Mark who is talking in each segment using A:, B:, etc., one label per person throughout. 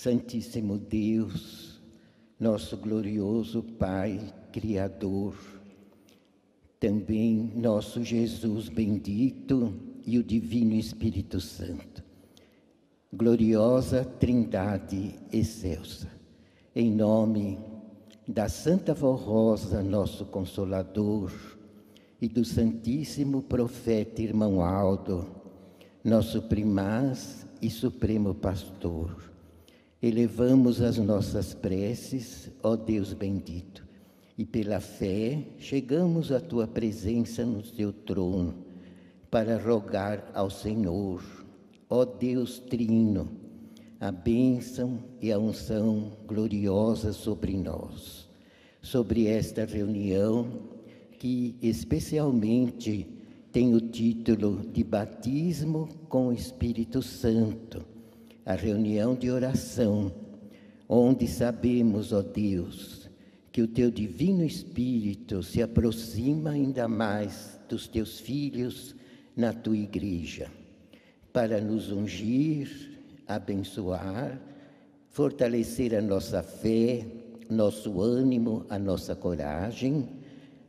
A: Santíssimo Deus, nosso glorioso Pai, Criador, também nosso Jesus bendito e o Divino Espírito Santo, gloriosa Trindade excelsa, em nome da Santa Vó Rosa, nosso Consolador, e do Santíssimo Profeta Irmão Aldo, nosso primaz e supremo pastor, elevamos as nossas preces, ó Deus bendito, e pela fé chegamos à Tua presença no Teu trono, para rogar ao Senhor, ó Deus Trino, a bênção e a unção gloriosa sobre nós, sobre esta reunião que especialmente tem o título de Batismo com o Espírito Santo, a reunião de oração, onde sabemos, ó Deus, que o Teu Divino Espírito se aproxima ainda mais dos Teus filhos na Tua Igreja, para nos ungir, abençoar, fortalecer a nossa fé, nosso ânimo, a nossa coragem,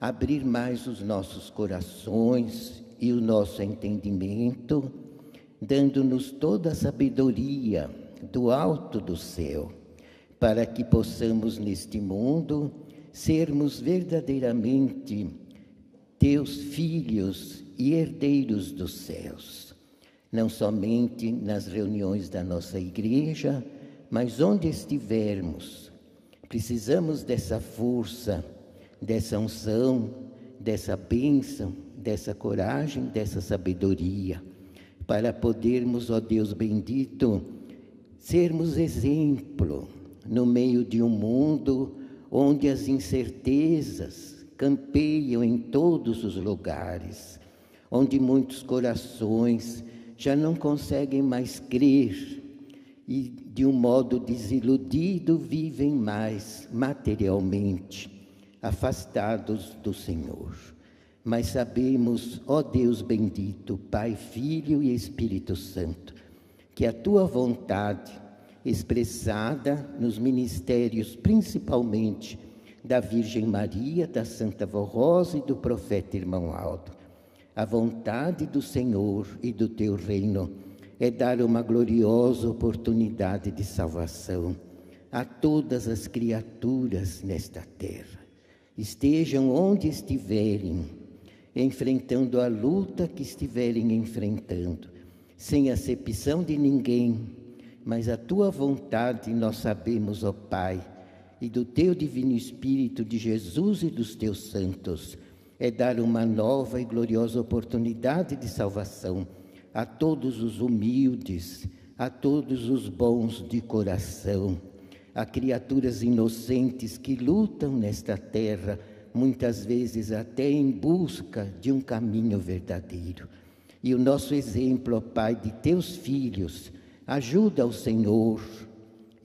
A: abrir mais os nossos corações e o nosso entendimento, dando-nos toda a sabedoria do alto do céu, para que possamos neste mundo sermos verdadeiramente Teus filhos e herdeiros dos céus, não somente nas reuniões da nossa igreja, mas onde estivermos. Precisamos dessa força, dessa unção, dessa bênção, dessa coragem, dessa sabedoria, para podermos, ó Deus bendito, sermos exemplo no meio de um mundo onde as incertezas campeiam em todos os lugares, onde muitos corações já não conseguem mais crer e, de um modo desiludido, vivem mais materialmente, afastados do Senhor. Mas sabemos, ó Deus bendito, Pai, Filho e Espírito Santo, que a Tua vontade, expressada nos ministérios principalmente da Virgem Maria, da Santa Vó Rosa e do Profeta Irmão Aldo, a vontade do Senhor e do Teu reino é dar uma gloriosa oportunidade de salvação a todas as criaturas nesta terra. Estejam onde estiverem, enfrentando a luta que estiverem enfrentando, sem acepção de ninguém, mas a Tua vontade nós sabemos, ó Pai, e do Teu Divino Espírito, de Jesus e dos Teus santos, é dar uma nova e gloriosa oportunidade de salvação a todos os humildes, a todos os bons de coração, a criaturas inocentes que lutam nesta terra, muitas vezes até em busca de um caminho verdadeiro. E o nosso exemplo, ó Pai, de Teus filhos, ajuda ao Senhor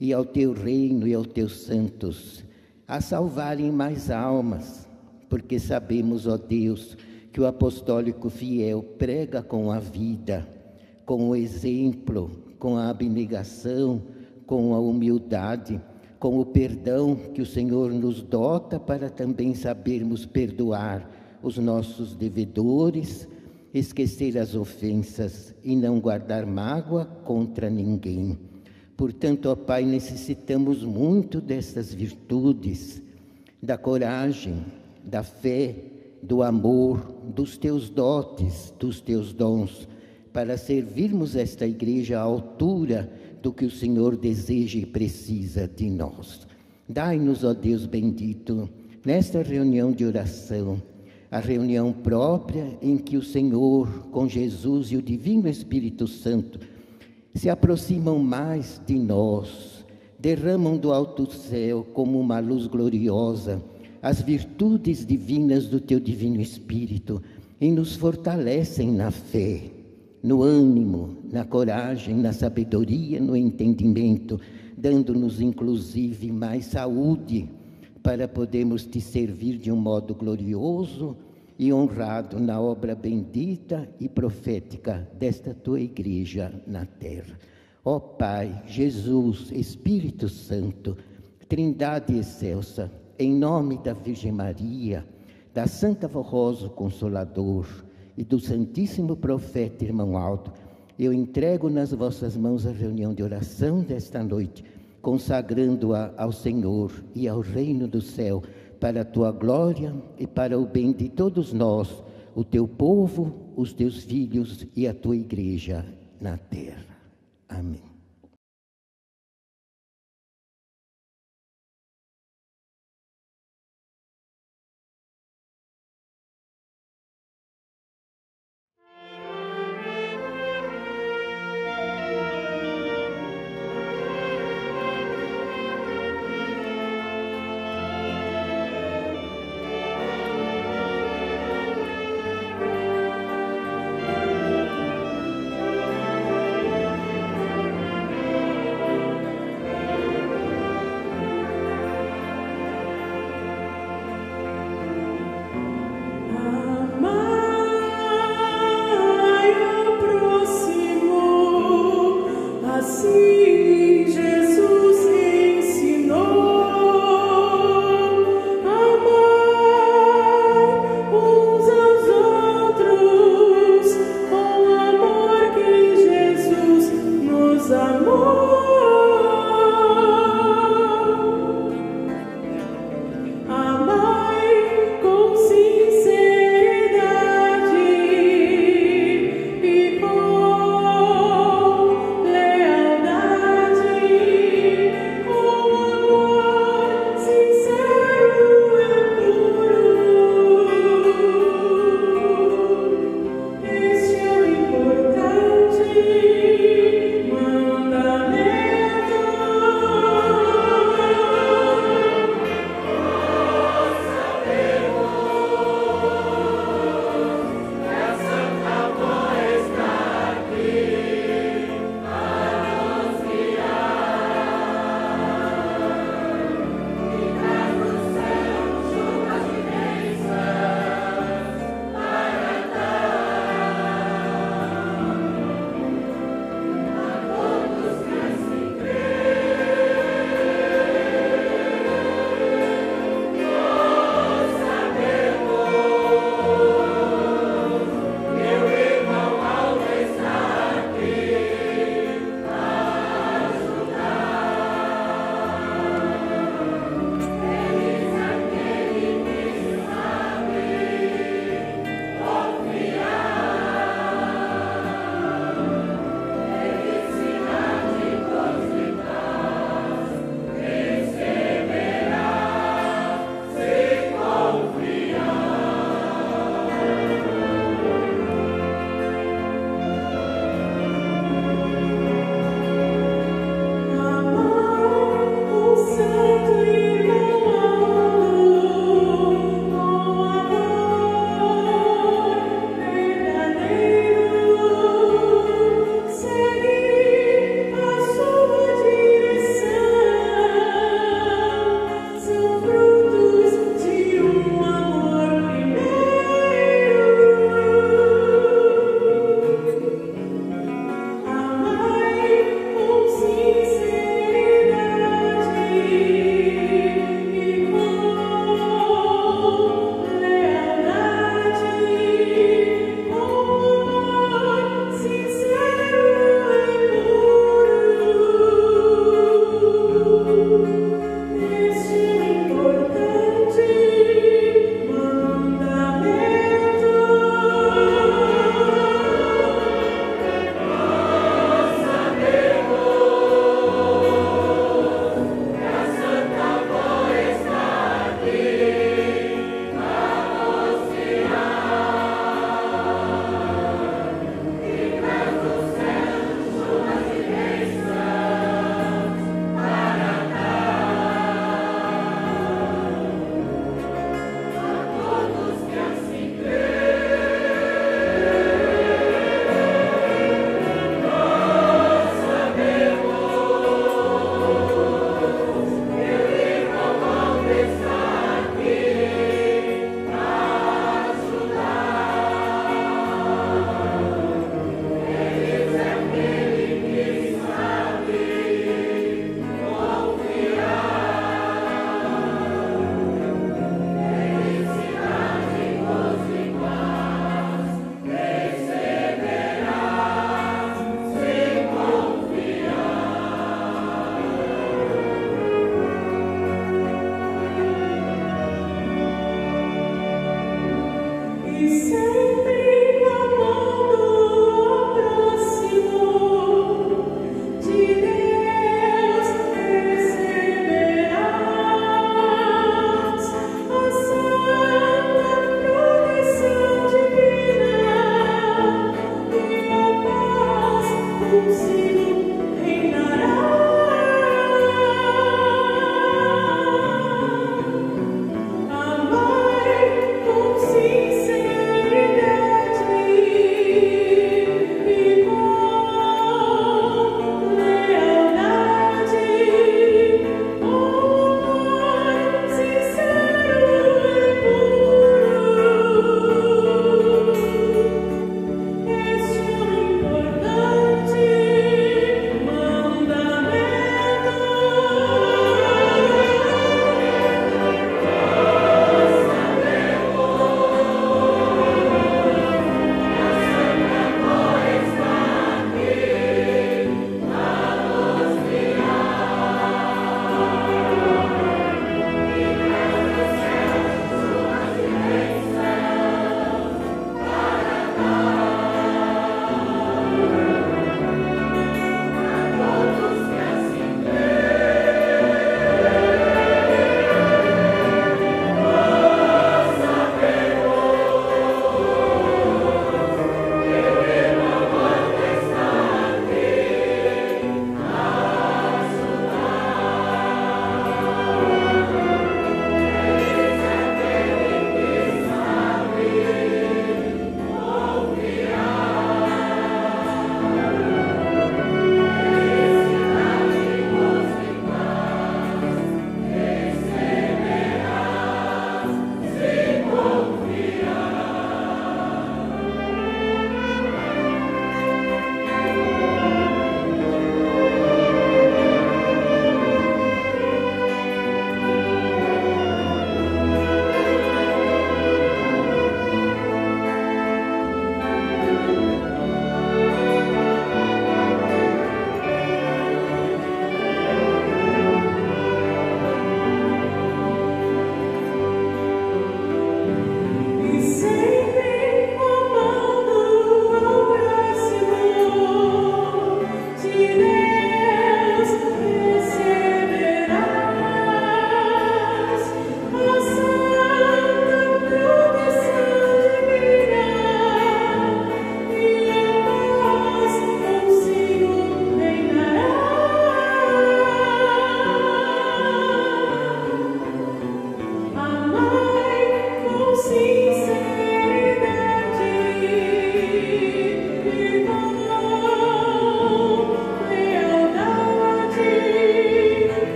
A: e ao Teu reino e aos Teus santos a salvarem mais almas, porque sabemos, ó Deus, que o apostólico fiel prega com a vida, com o exemplo, com a abnegação, com a humildade, com o perdão que o Senhor nos dota para também sabermos perdoar os nossos devedores, esquecer as ofensas e não guardar mágoa contra ninguém. Portanto, ó Pai, necessitamos muito dessas virtudes, da coragem, da fé, do amor, dos Teus dotes, dos Teus dons, para servirmos esta igreja à altura do que o Senhor deseja e precisa de nós. Dai-nos, ó Deus bendito, nesta reunião de oração, a reunião própria em que o Senhor, com Jesus e o Divino Espírito Santo, se aproximam mais de nós, derramam do alto céu como uma luz gloriosa as virtudes divinas do Teu Divino Espírito e nos fortalecem na fé, no ânimo, na coragem, na sabedoria, no entendimento, dando-nos inclusive mais saúde para podermos Te servir de um modo glorioso e honrado na obra bendita e profética desta Tua Igreja na terra. Ó Pai, Jesus, Espírito Santo, Trindade excelsa, em nome da Virgem Maria, da Santa Forroso Consolador e do Santíssimo Profeta Irmão Aldo, eu entrego nas vossas mãos a reunião de oração desta noite, consagrando-a ao Senhor e ao reino do céu, para a tua glória e para o bem de todos nós, o teu povo, os teus filhos e a tua igreja na terra. Amém.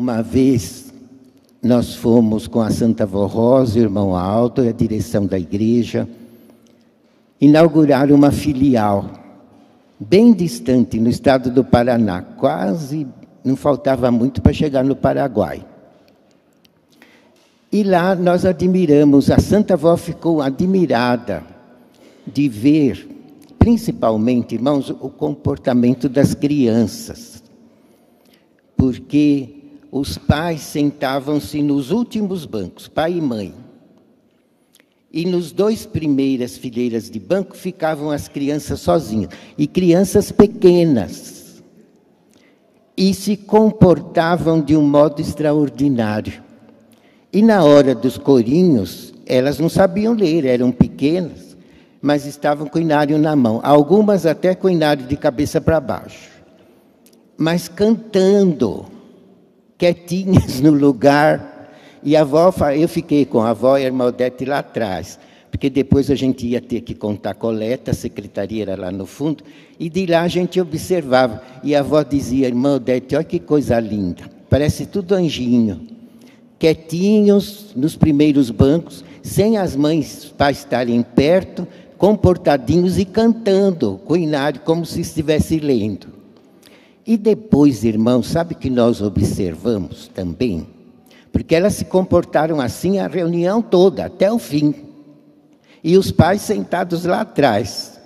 A: uma vez, nós fomos com a Santa Vó Rosa, o irmão Aldo e a direção da igreja, inaugurar uma filial bem distante, no estado do Paraná, quase não faltava muito para chegar no Paraguai. E lá nós admiramos, a Santa Vó ficou admirada de ver, principalmente, irmãos, o comportamento das crianças. Porque os pais sentavam-se nos últimos bancos, pai e mãe. E nos 2 primeiras fileiras de banco ficavam as crianças sozinhas. E crianças pequenas. E se comportavam de um modo extraordinário. E na hora dos corinhos, elas não sabiam ler, eram pequenas, mas estavam com o inário na mão. Algumas até com o inário de cabeça para baixo. Mas cantando, quietinhas no lugar. E a avó, eu fiquei com a avó e a irmã Odete lá atrás, porque depois a gente ia ter que contar coleta, a secretaria era lá no fundo, e de lá a gente observava. E a avó dizia, irmã Odete, olha que coisa linda, parece tudo anjinho. Quietinhos nos primeiros bancos, sem as mães para estarem perto, comportadinhos e cantando, com o inário, como se estivesse lendo. E depois, irmãos, sabe que nós observamos também? Porque elas se comportaram assim a reunião toda, até o fim. E os pais sentados lá atrás.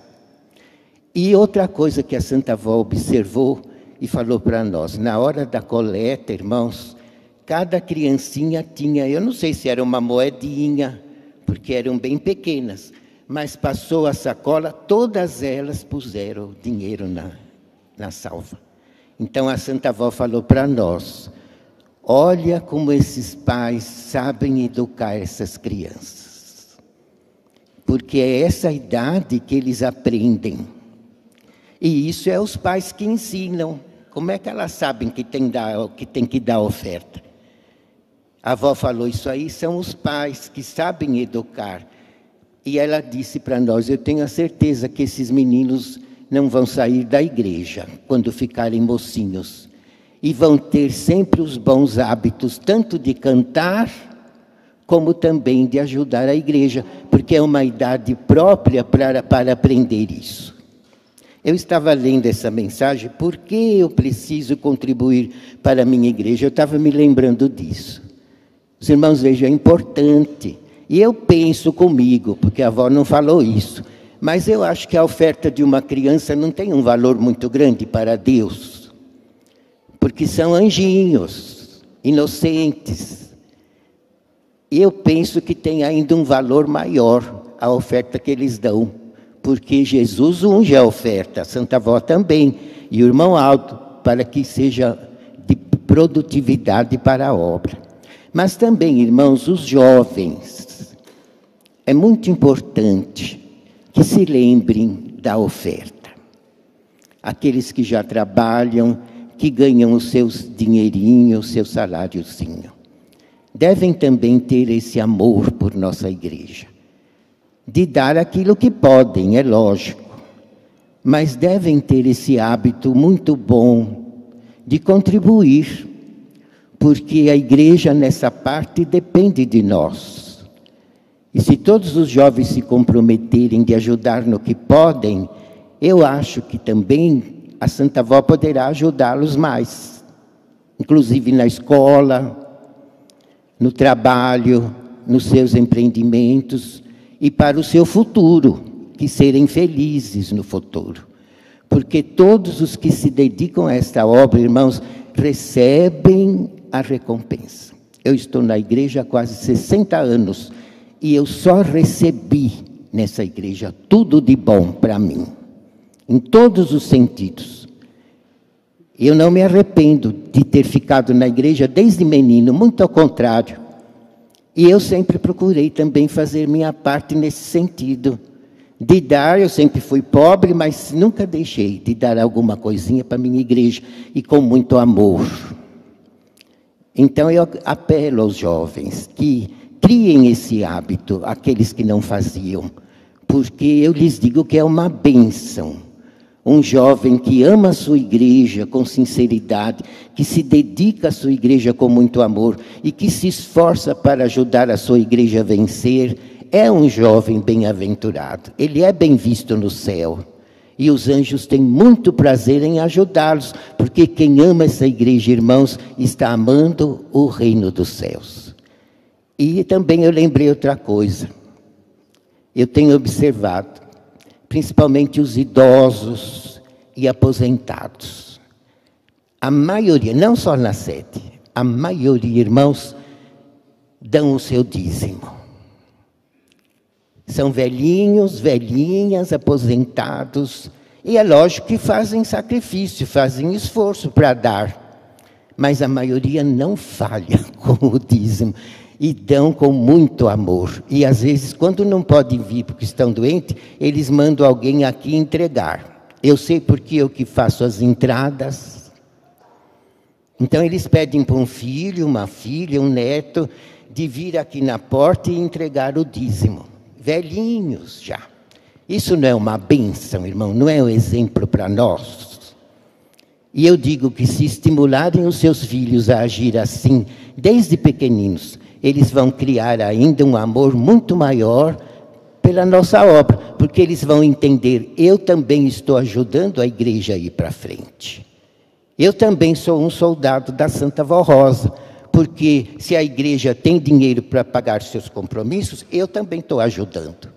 A: E outra coisa que a Santa Vó observou e falou para nós, na hora da coleta, irmãos, cada criancinha tinha, eu não sei se era uma moedinha, porque eram bem pequenas, mas passou a sacola, todas elas puseram dinheiro na salva. Então a Santa Vó falou para nós, olha como esses pais sabem educar essas crianças. Porque é essa idade que eles aprendem. E isso é os pais que ensinam. Como é que elas sabem que tem que dar oferta? A avó falou, isso aí são os pais que sabem educar. E ela disse para nós, eu tenho a certeza que esses meninos não vão sair da igreja quando ficarem mocinhos. E vão ter sempre os bons hábitos, tanto de cantar, como também de ajudar a igreja, porque é uma idade própria para aprender isso. Eu estava lendo essa mensagem, por que eu preciso contribuir para a minha igreja? Eu estava me lembrando disso. Os irmãos, vejam, é importante. E eu penso comigo, porque a avó não falou isso, mas eu acho que a oferta de uma criança não tem um valor muito grande para Deus. Porque são anjinhos, inocentes. E eu penso que tem ainda um valor maior a oferta que eles dão. Porque Jesus unge a oferta, a Santa Vó também, e o irmão Aldo, para que seja de produtividade para a obra. Mas também, irmãos, os jovens. É muito importante que se lembrem da oferta. Aqueles que já trabalham, que ganham os seus dinheirinhos, o seu saláriozinho. Devem também ter esse amor por nossa igreja. De dar aquilo que podem, é lógico. Mas devem ter esse hábito muito bom de contribuir. Porque a igreja, nessa parte, depende de nós. E se todos os jovens se comprometerem de ajudar no que podem, eu acho que também a Santa Vó poderá ajudá-los mais, inclusive na escola, no trabalho, nos seus empreendimentos e para o seu futuro, que serem felizes no futuro. Porque todos os que se dedicam a esta obra, irmãos, recebem a recompensa. Eu estou na igreja há quase 60 anos e eu só recebi nessa igreja tudo de bom para mim. Em todos os sentidos. Eu não me arrependo de ter ficado na igreja desde menino, muito ao contrário. E eu sempre procurei também fazer minha parte nesse sentido. De dar, eu sempre fui pobre, mas nunca deixei de dar alguma coisinha para a minha igreja, e com muito amor. Então eu apelo aos jovens que criem esse hábito, aqueles que não faziam, porque eu lhes digo que é uma bênção. Um jovem que ama a sua igreja com sinceridade, que se dedica à sua igreja com muito amor e que se esforça para ajudar a sua igreja a vencer, é um jovem bem-aventurado. Ele é bem visto no céu. E os anjos têm muito prazer em ajudá-los, porque quem ama essa igreja, irmãos, está amando o reino dos céus. E também eu lembrei outra coisa. Eu tenho observado, principalmente os idosos e aposentados. A maioria, não só na sede, a maioria, irmãos, dão o seu dízimo. São velhinhos, velhinhas, aposentados, e é lógico que fazem sacrifício, fazem esforço para dar, mas a maioria não falha com o dízimo, e dão com muito amor. E às vezes, quando não podem vir porque estão doentes, eles mandam alguém aqui entregar. Eu sei porque eu que faço as entradas. Então eles pedem para um filho, uma filha, um neto, de vir aqui na porta e entregar o dízimo. Velhinhos já. Isso não é uma bênção, irmão, não é um exemplo para nós. E eu digo que se estimularem os seus filhos a agir assim, desde pequeninos, eles vão criar ainda um amor muito maior pela nossa obra, porque eles vão entender, eu também estou ajudando a igreja a ir para frente. Eu também sou um soldado da Santa Vó Rosa, porque se a igreja tem dinheiro para pagar seus compromissos, eu também estou ajudando.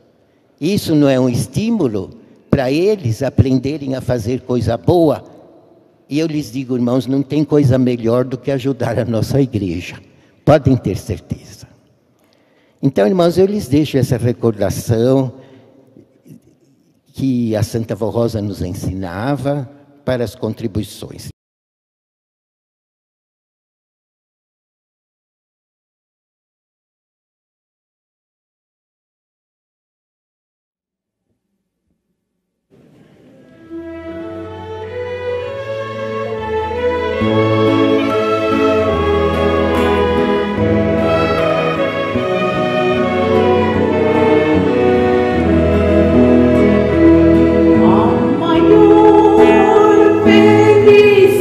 A: Isso não é um estímulo para eles aprenderem a fazer coisa boa? E eu lhes digo, irmãos, não tem coisa melhor do que ajudar a nossa igreja. Podem ter certeza. Então, irmãos, eu lhes deixo essa recordação que a Santa Vó Rosa nos ensinava para as contribuições.
B: A maior felicidade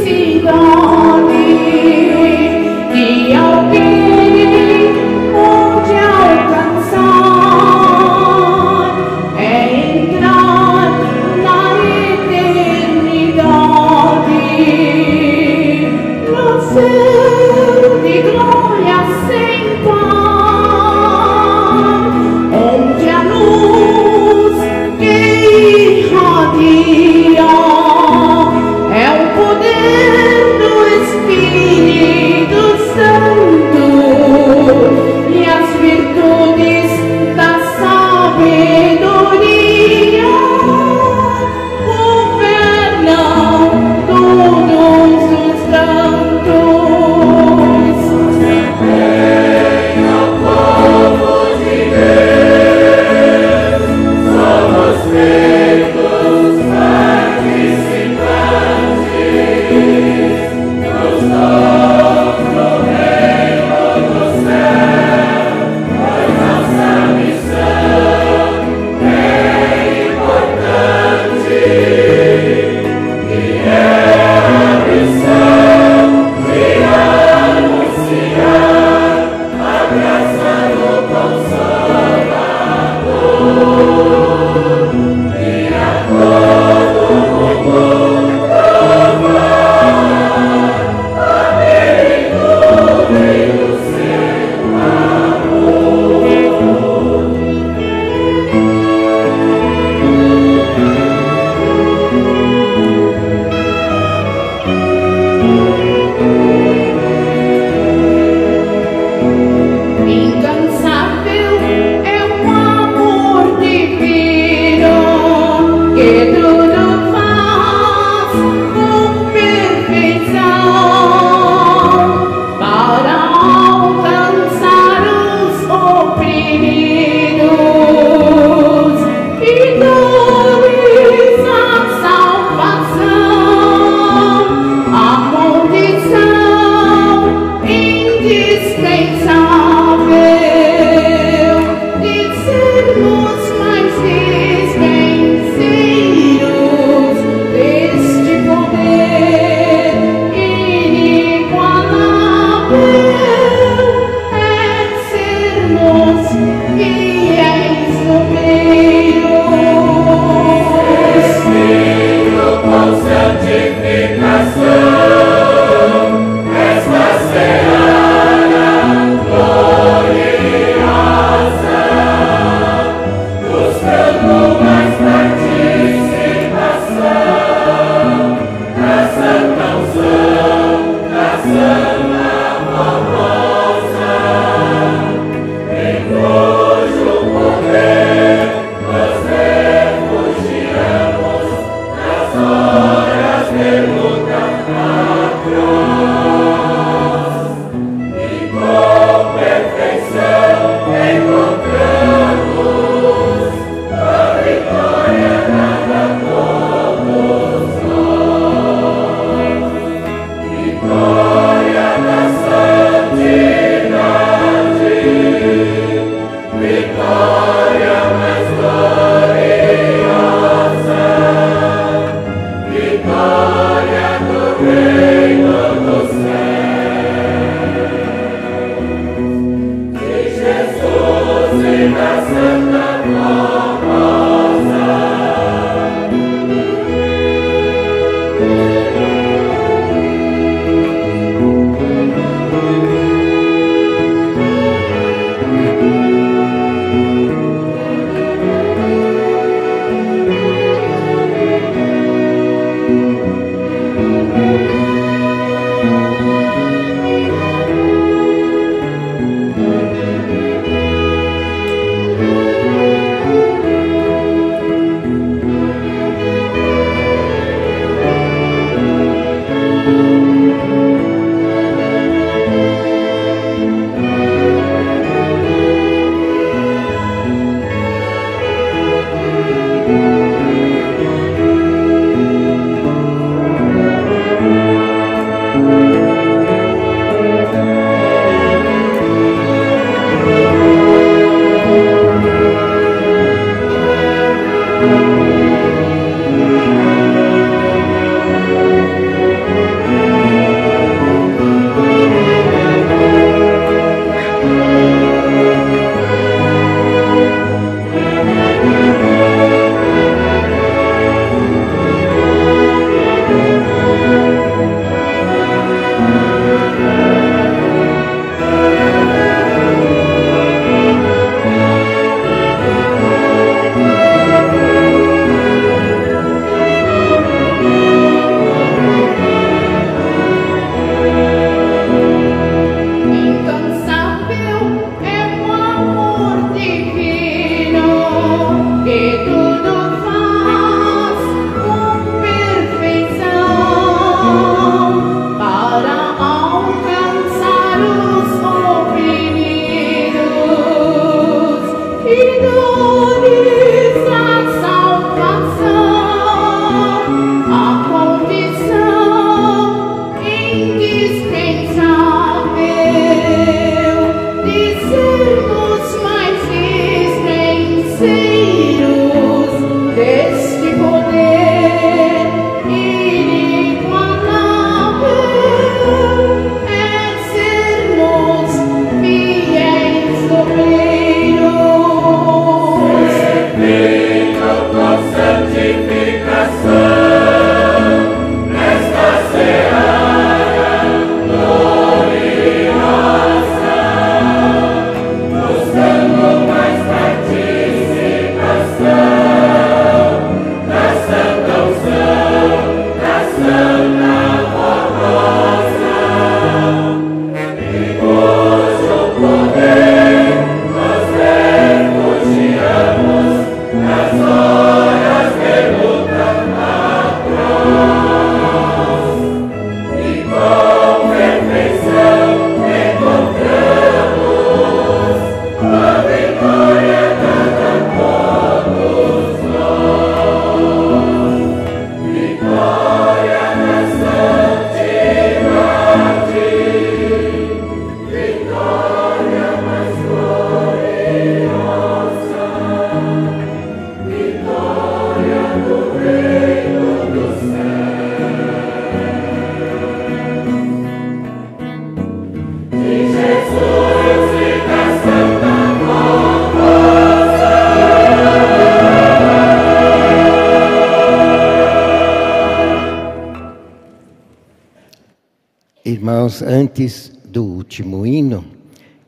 A: Irmãos, antes do último hino,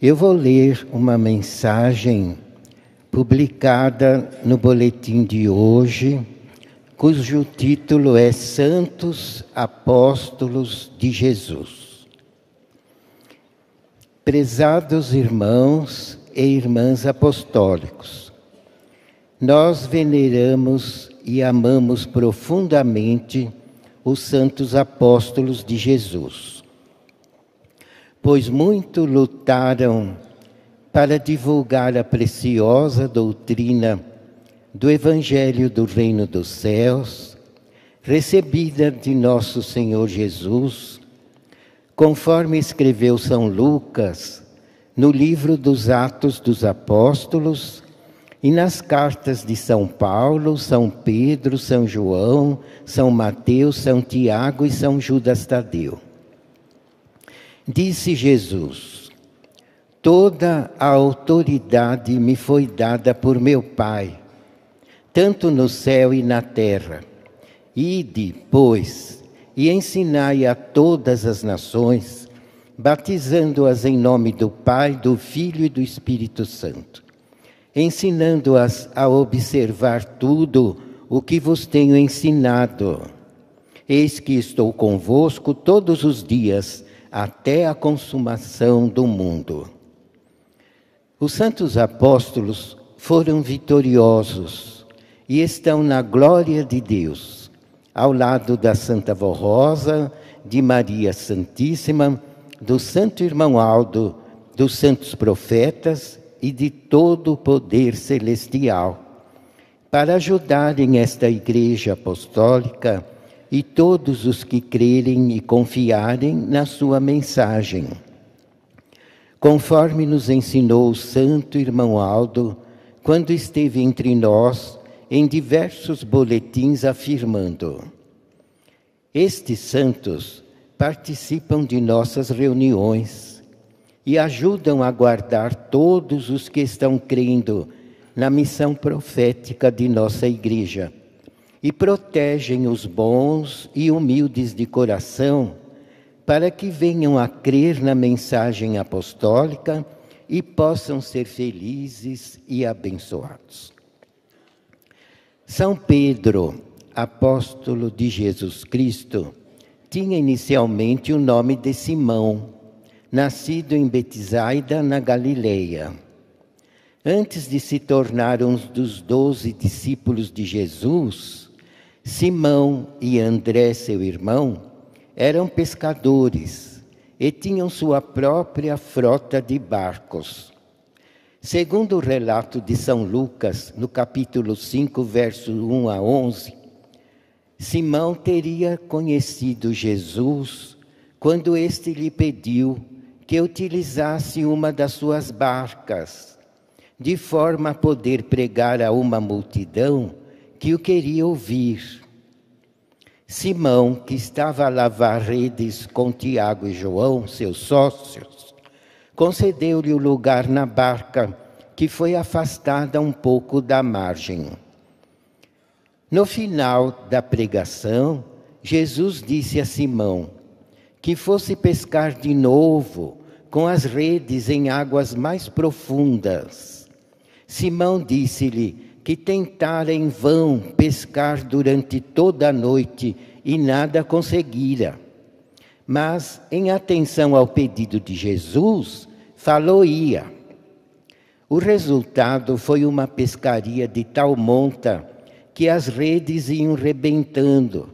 A: eu vou ler uma mensagem publicada no boletim de hoje, cujo título é Santos Apóstolos de Jesus. Prezados irmãos e irmãs apostólicos, nós veneramos e amamos profundamente os santos apóstolos de Jesus, pois muito lutaram para divulgar a preciosa doutrina do Evangelho do Reino dos Céus, recebida de nosso Senhor Jesus, conforme escreveu São Lucas no livro dos Atos dos Apóstolos e nas cartas de São Paulo, São Pedro, São João, São Mateus, São Tiago e São Judas Tadeu. Disse Jesus: toda a autoridade me foi dada por meu Pai, tanto no céu e na terra. Ide, pois, e ensinai a todas as nações, batizando-as em nome do Pai, do Filho e do Espírito Santo, ensinando-as a observar tudo o que vos tenho ensinado. Eis que estou convosco todos os dias, até a consumação do mundo. Os santos apóstolos foram vitoriosos e estão na glória de Deus, ao lado da Santa Vó Rosa, de Maria Santíssima, do Santo Irmão Aldo, dos santos profetas e de todo o poder celestial, para ajudarem esta Igreja Apostólica e todos os que crerem e confiarem na sua mensagem. Conforme nos ensinou o Santo Irmão Aldo, quando esteve entre nós, em diversos boletins afirmando: estes santos participam de nossas reuniões e ajudam a guardar todos os que estão crendo na missão profética de nossa Igreja, e protegem os bons e humildes de coração, para que venham a crer na mensagem apostólica e possam ser felizes e abençoados. São Pedro, apóstolo de Jesus Cristo, tinha inicialmente o nome de Simão, nascido em Betsaida, na Galileia. Antes de se tornar um dos 12 discípulos de Jesus, Simão e André, seu irmão, eram pescadores e tinham sua própria frota de barcos. Segundo o relato de São Lucas, no capítulo 5, versos 1 a 11, Simão teria conhecido Jesus quando este lhe pediu que utilizasse uma das suas barcas, de forma a poder pregar a uma multidão que o queria ouvir. Simão, que estava a lavar redes com Tiago e João, seus sócios, concedeu-lhe o lugar na barca, que foi afastada um pouco da margem. No final da pregação, Jesus disse a Simão que fosse pescar de novo com as redes em águas mais profundas. Simão disse-lhe que tentara em vão pescar durante toda a noite e nada conseguira. Mas, em atenção ao pedido de Jesus, falou-ia. O resultado foi uma pescaria de tal monta que as redes iam rebentando,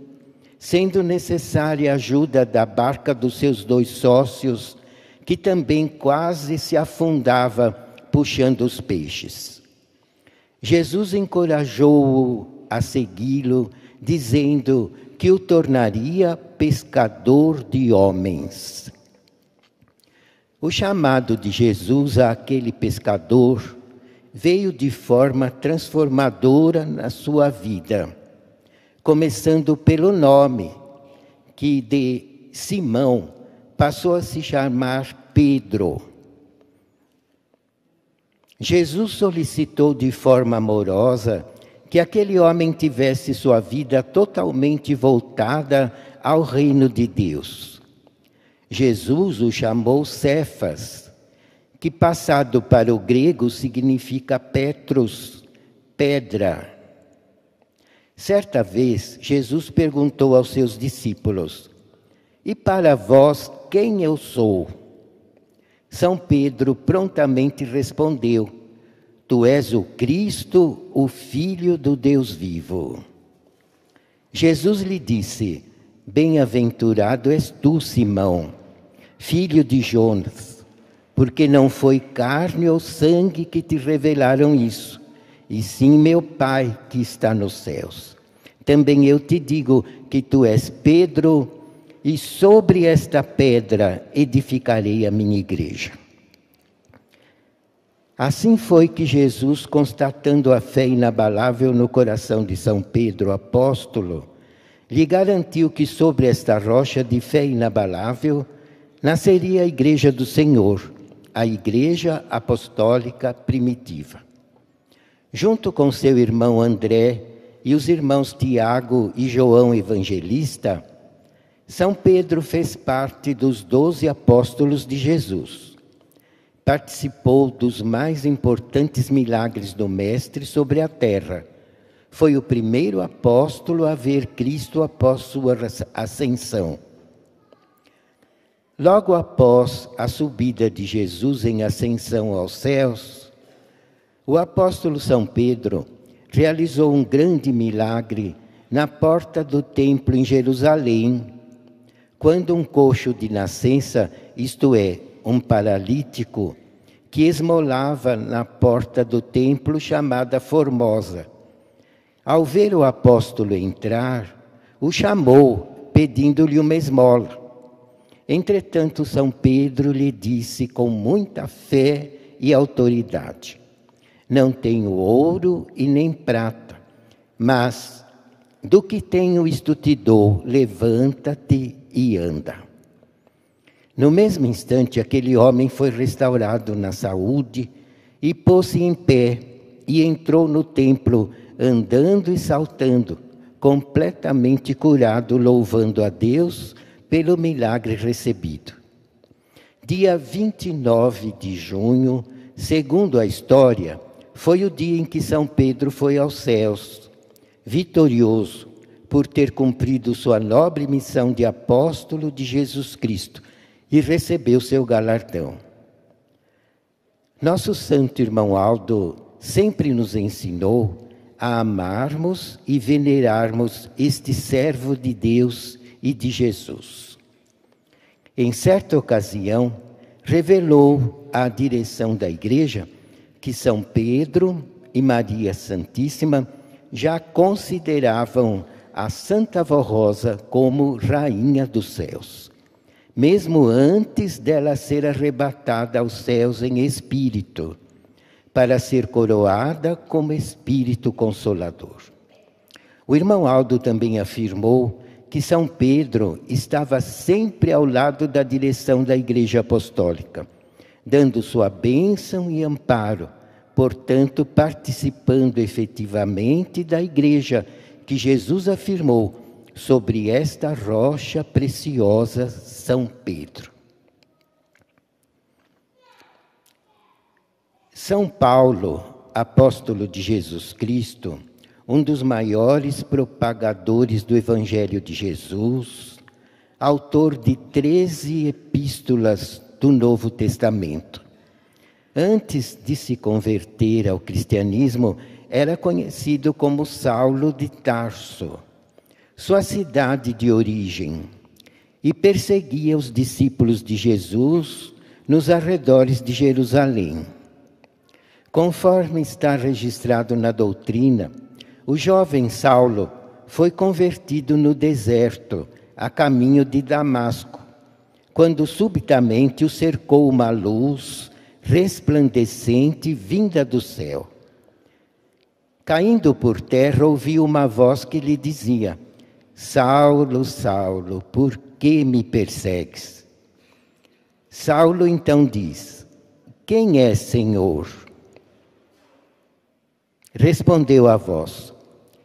A: sendo necessária a ajuda da barca dos seus 2 sócios, que também quase se afundava puxando os peixes. Jesus encorajou-o a segui-lo, dizendo que o tornaria pescador de homens. O chamado de Jesus àquele pescador veio de forma transformadora na sua vida, começando pelo nome, que de Simão passou a se chamar Pedro. Jesus solicitou de forma amorosa que aquele homem tivesse sua vida totalmente voltada ao reino de Deus. Jesus o chamou Cefas, que passado para o grego significa Petros, pedra. Certa vez, Jesus perguntou aos seus discípulos: "E para vós, quem eu sou?" São Pedro prontamente respondeu: "Tu és o Cristo, o Filho do Deus vivo." Jesus lhe disse: "Bem-aventurado és tu, Simão, filho de Jonas, porque não foi carne ou sangue que te revelaram isso, e sim meu Pai que está nos céus. Também eu te digo que tu és Pedro, e sobre esta pedra edificarei a minha igreja." Assim foi que Jesus, constatando a fé inabalável no coração de São Pedro, apóstolo, lhe garantiu que sobre esta rocha de fé inabalável nasceria a Igreja do Senhor, a Igreja Apostólica Primitiva. Junto com seu irmão André e os irmãos Tiago e João Evangelista, São Pedro fez parte dos 12 apóstolos de Jesus. Participou dos mais importantes milagres do Mestre sobre a terra. Foi o primeiro apóstolo a ver Cristo após sua ascensão. Logo após a subida de Jesus em ascensão aos céus, o apóstolo São Pedro realizou um grande milagre na porta do templo em Jerusalém, quando um coxo de nascença, isto é, um paralítico, que esmolava na porta do templo chamada Formosa. Ao ver o apóstolo entrar, o chamou, pedindo-lhe uma esmola. Entretanto, São Pedro lhe disse com muita fé e autoridade: "Não tenho ouro e nem prata, mas do que tenho isto te dou, levanta-te e anda." No mesmo instante, aquele homem foi restaurado na saúde e pôs-se em pé e entrou no templo, andando e saltando, completamente curado, louvando a Deus pelo milagre recebido. Dia 29 de junho, segundo a história, foi o dia em que São Pedro foi aos céus, vitorioso por ter cumprido sua nobre missão de apóstolo de Jesus Cristo, e recebeu seu galardão. Nosso santo irmão Aldo sempre nos ensinou a amarmos e venerarmos este servo de Deus e de Jesus. Em certa ocasião, revelou à direção da igreja que São Pedro e Maria Santíssima já consideravam a Santa Avó Rosa como rainha dos céus, mesmo antes dela ser arrebatada aos céus em espírito, para ser coroada como Espírito Consolador. O irmão Aldo também afirmou que São Pedro estava sempre ao lado da direção da Igreja Apostólica, dando sua bênção e amparo, portanto, participando efetivamente da Igreja que Jesus afirmou: "Sobre esta rocha preciosa, São Pedro." São Paulo, apóstolo de Jesus Cristo, um dos maiores propagadores do Evangelho de Jesus, autor de 13 epístolas do Novo Testamento. Antes de se converter ao cristianismo, era conhecido como Saulo de Tarso, sua cidade de origem, e perseguia os discípulos de Jesus nos arredores de Jerusalém. Conforme está registrado na doutrina, o jovem Saulo foi convertido no deserto, a caminho de Damasco, quando subitamente o cercou uma luz resplandecente vinda do céu. Caindo por terra, ouviu uma voz que lhe dizia: "Saulo, Saulo, por que me persegues?" Saulo então diz: "Quem é, Senhor?" Respondeu a voz: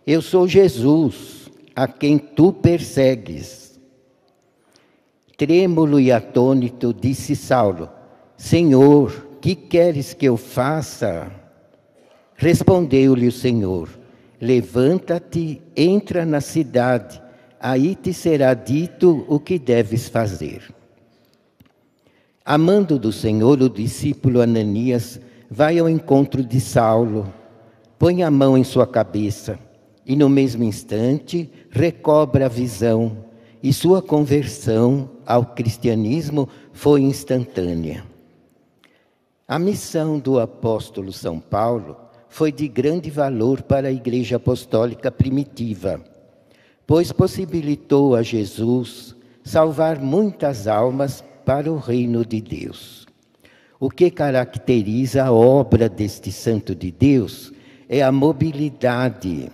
A: "Eu sou Jesus, a quem tu persegues." Trêmulo e atônito, disse Saulo: Senhor, que queres que eu faça? Respondeu-lhe o Senhor: levanta-te, entra na cidade, aí te será dito o que deves fazer. Amando do Senhor, o discípulo Ananias vai ao encontro de Saulo, põe a mão em sua cabeça e, no mesmo instante, recobra a visão, e sua conversão ao cristianismo foi instantânea. A missão do apóstolo São Paulo foi de grande valor para a Igreja Apostólica primitiva, pois possibilitou a Jesus salvar muitas almas para o reino de Deus. O que caracteriza a obra deste santo de Deus é a mobilidade,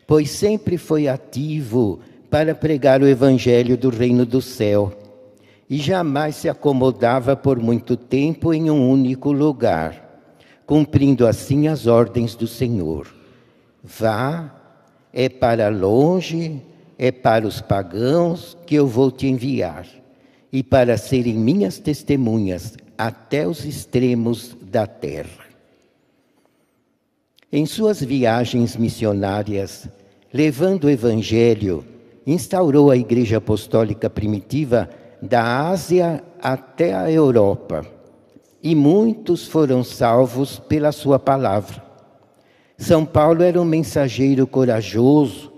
A: pois sempre foi ativo para pregar o evangelho do reino do céu e jamais se acomodava por muito tempo em um único lugar, cumprindo assim as ordens do Senhor. Vá, é para longe, é para os pagãos que eu vou te enviar, e para serem minhas testemunhas até os extremos da terra. Em suas viagens missionárias, levando o Evangelho, instaurou a Igreja Apostólica primitiva da Ásia até a Europa, e muitos foram salvos pela sua palavra. São Paulo era um mensageiro corajoso,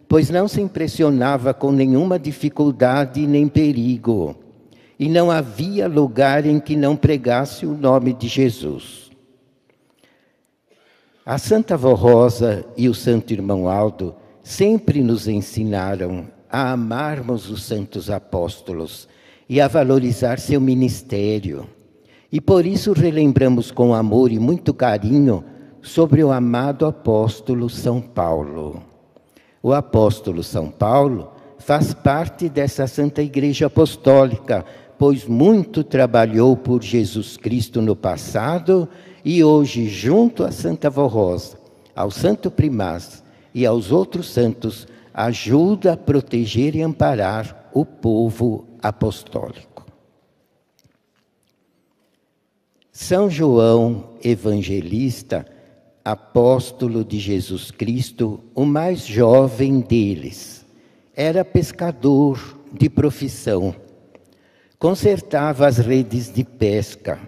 A: pois não se impressionava com nenhuma dificuldade nem perigo, e não havia lugar em que não pregasse o nome de Jesus. A Santa Avó Rosa e o Santo Irmão Aldo sempre nos ensinaram a amarmos os santos apóstolos e a valorizar seu ministério. E por isso relembramos com amor e muito carinho sobre o amado apóstolo São Paulo. O apóstolo São Paulo faz parte dessa Santa Igreja Apostólica, pois muito trabalhou por Jesus Cristo no passado e hoje, junto à Santa Avó Rosa, ao Santo Primaz e aos outros santos, ajuda a proteger e amparar o povo apostólico. São João Evangelista, apóstolo de Jesus Cristo, o mais jovem deles, era pescador de profissão. Consertava as redes de pesca.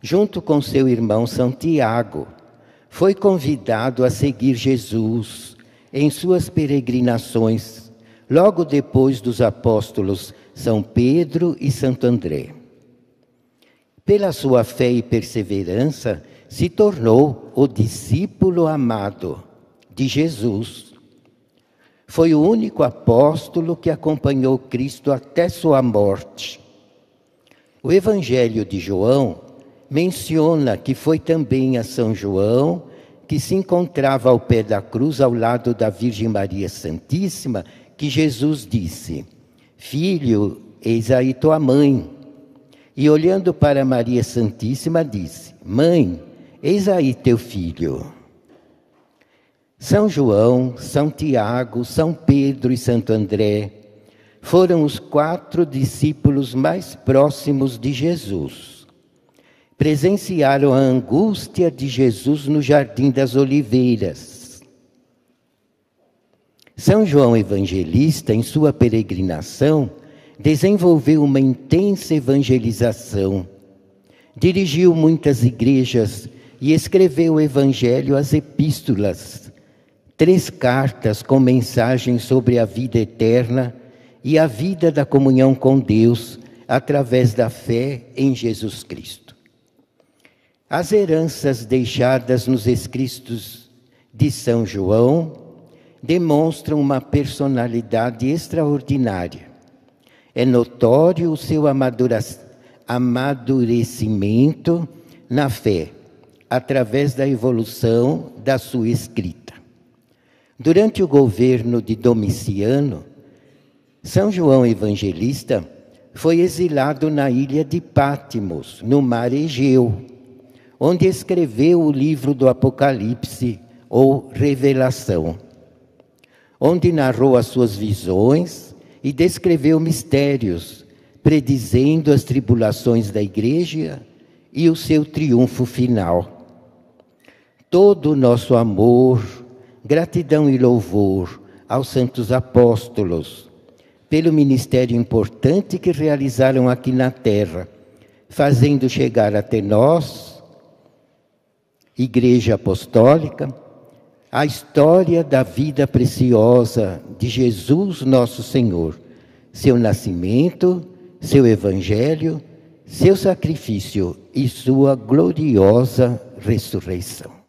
A: Junto com seu irmão São Tiago, foi convidado a seguir Jesus em suas peregrinações, logo depois dos apóstolos São Pedro e Santo André. Pela sua fé e perseverança, se tornou o discípulo amado de Jesus. Foi o único apóstolo que acompanhou Cristo até sua morte. O Evangelho de João menciona que foi também a São João que se encontrava ao pé da cruz, ao lado da Virgem Maria Santíssima, que Jesus disse: Filho, eis aí tua mãe. E olhando para Maria Santíssima, disse: Mãe, eis aí teu filho. São João, São Tiago, São Pedro e Santo André foram os 4 discípulos mais próximos de Jesus. Presenciaram a angústia de Jesus no Jardim das Oliveiras. São João Evangelista, em sua peregrinação, desenvolveu uma intensa evangelização. Dirigiu muitas igrejas e escreveu o Evangelho, as epístolas, 3 cartas com mensagens sobre a vida eterna e a vida da comunhão com Deus através da fé em Jesus Cristo. As heranças deixadas nos escritos de São João demonstram uma personalidade extraordinária. É notório o seu amadurecimento na fé, através da evolução da sua escrita. Durante o governo de Domiciano, São João Evangelista foi exilado na ilha de Patmos, no mar Egeu, onde escreveu o livro do Apocalipse, ou Revelação, onde narrou as suas visões e descreveu mistérios, predizendo as tribulações da Igreja e o seu triunfo final. Todo o nosso amor, gratidão e louvor aos santos apóstolos, pelo ministério importante que realizaram aqui na terra, fazendo chegar até nós, Igreja Apostólica, a história da vida preciosa de Jesus nosso Senhor, seu nascimento, seu evangelho, seu sacrifício e sua gloriosa ressurreição.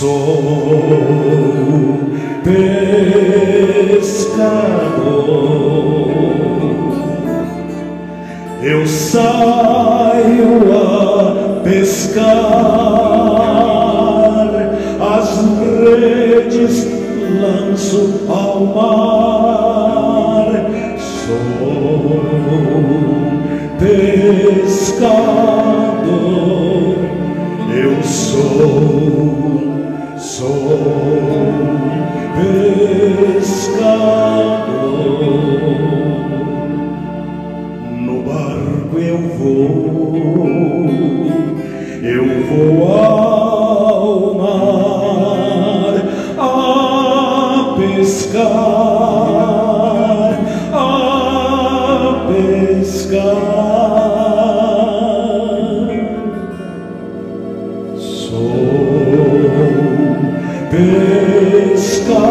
B: sou pescador. Eu saio a pescar, as redes lanço ao mar. Sou pescador, eu sou pescador. No barco eu vou ao mar a pescar, a pescar. Sou pescador,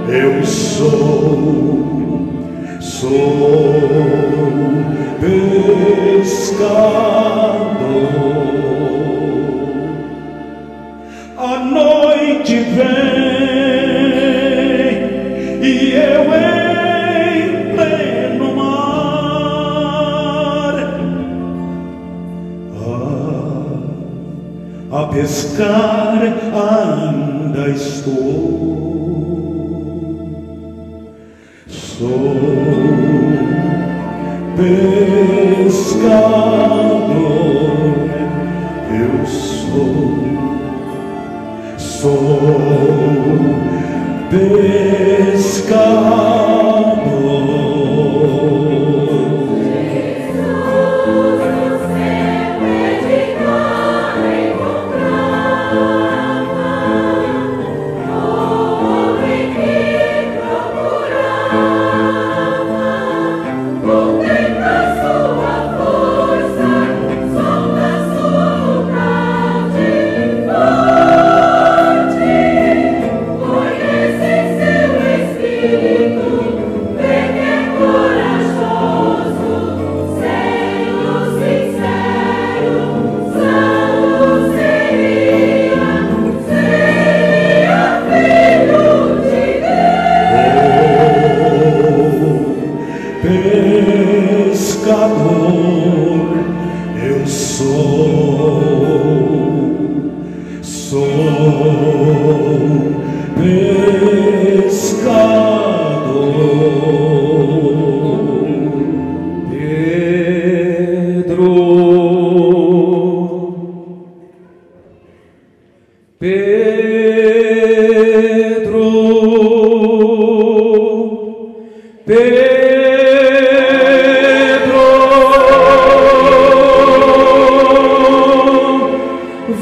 B: eu sou pescador. A noite vem e eu em pleno mar a pescar ainda estou. Sou pescador, eu sou pescador. Pescador, eu sou pescador. Pedro,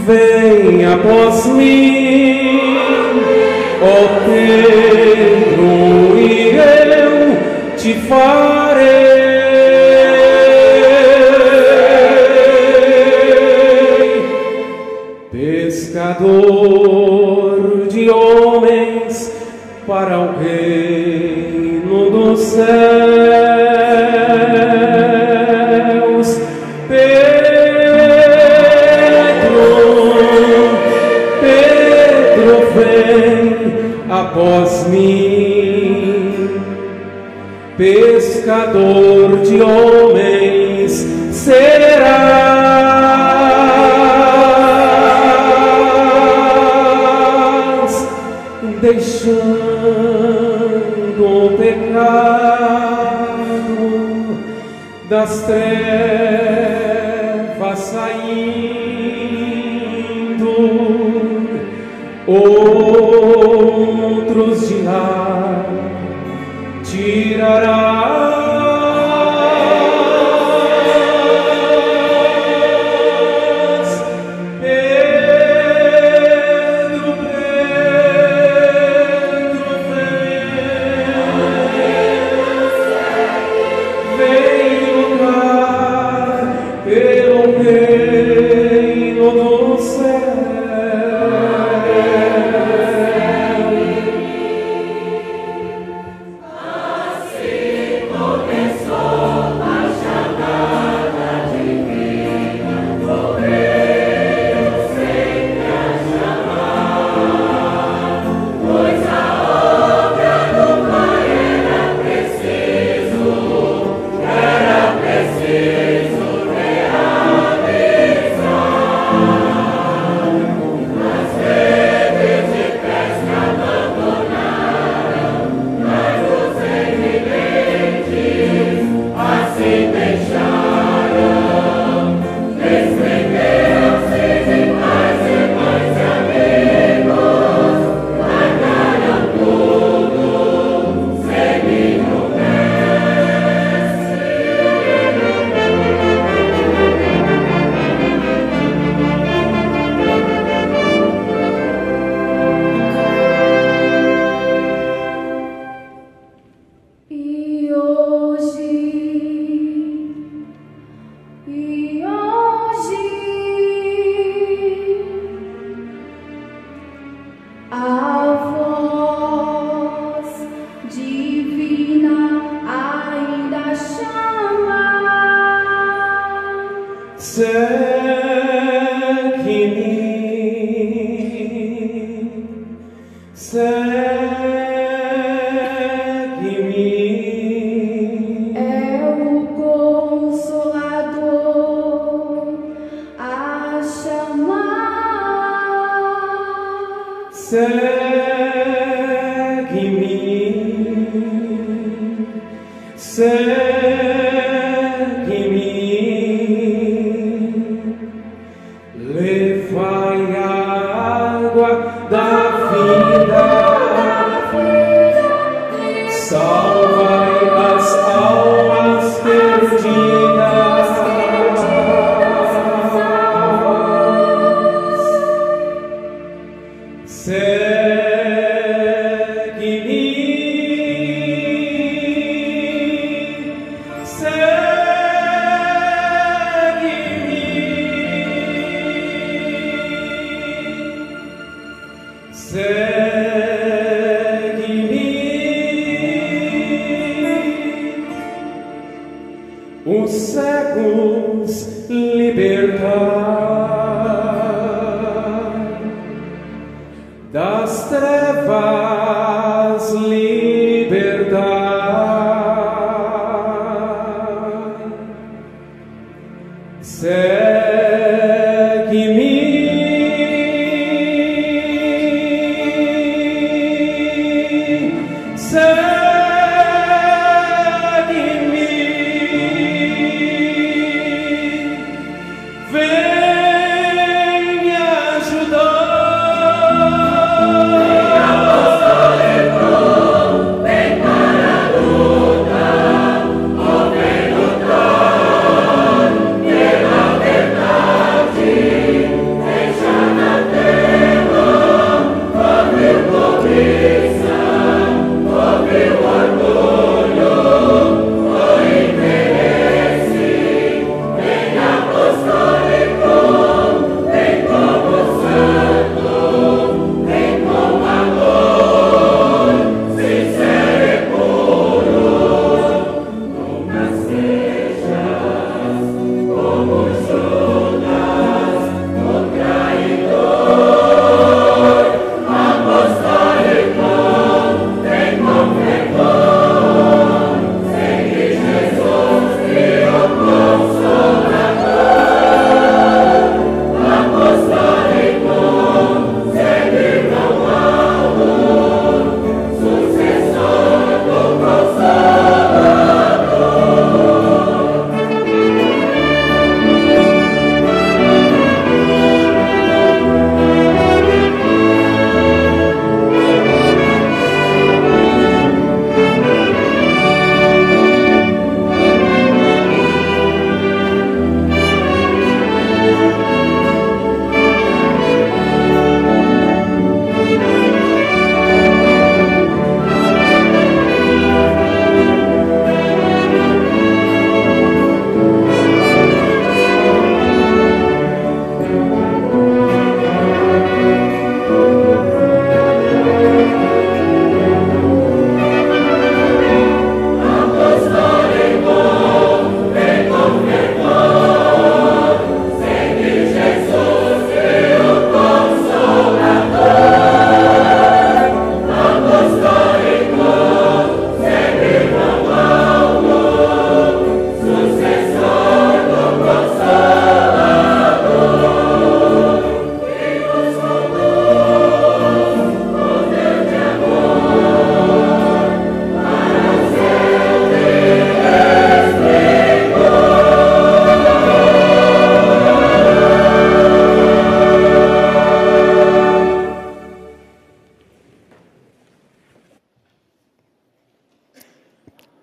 B: vem após mim, ó Pedro, e eu te farei pescador de homens para o reino dos céus. Após mim, pescador de homens serás, deixando o pecado das trevas saindo. Outros de lá tirarás. Pedro, vem lutar pelo reino do céu. Assim levai a água da vida, salvai as almas perdidas, segue-me, os cegos libertar, das trevas libertar, segue-me,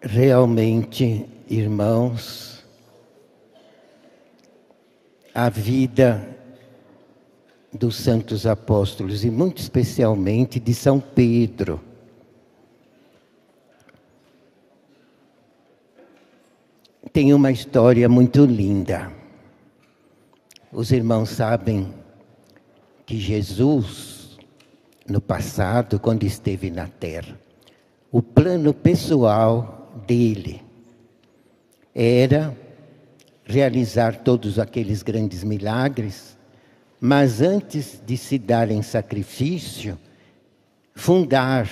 A: Realmente, irmãos, a vida dos santos apóstolos, e muito especialmente de São Pedro, tem uma história muito linda. Os irmãos sabem que Jesus, no passado, quando esteve na Terra, o plano pessoal dele era realizar todos aqueles grandes milagres, mas antes de se dar em sacrifício, fundar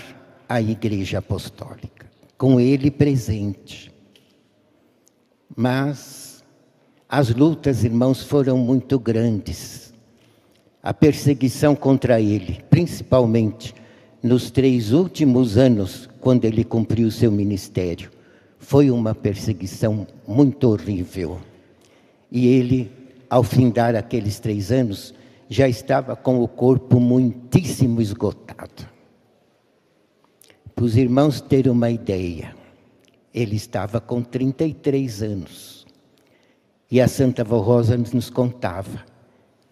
A: a Igreja Apostólica, com ele presente. Mas as lutas, irmãos, foram muito grandes. A perseguição contra ele, principalmente nos 3 últimos anos, quando ele cumpriu seu ministério, foi uma perseguição muito horrível. E ele, ao findar aqueles 3 anos, já estava com o corpo muitíssimo esgotado. Para os irmãos terem uma ideia, ele estava com 33 anos. E a Santa Vó Rosa nos contava,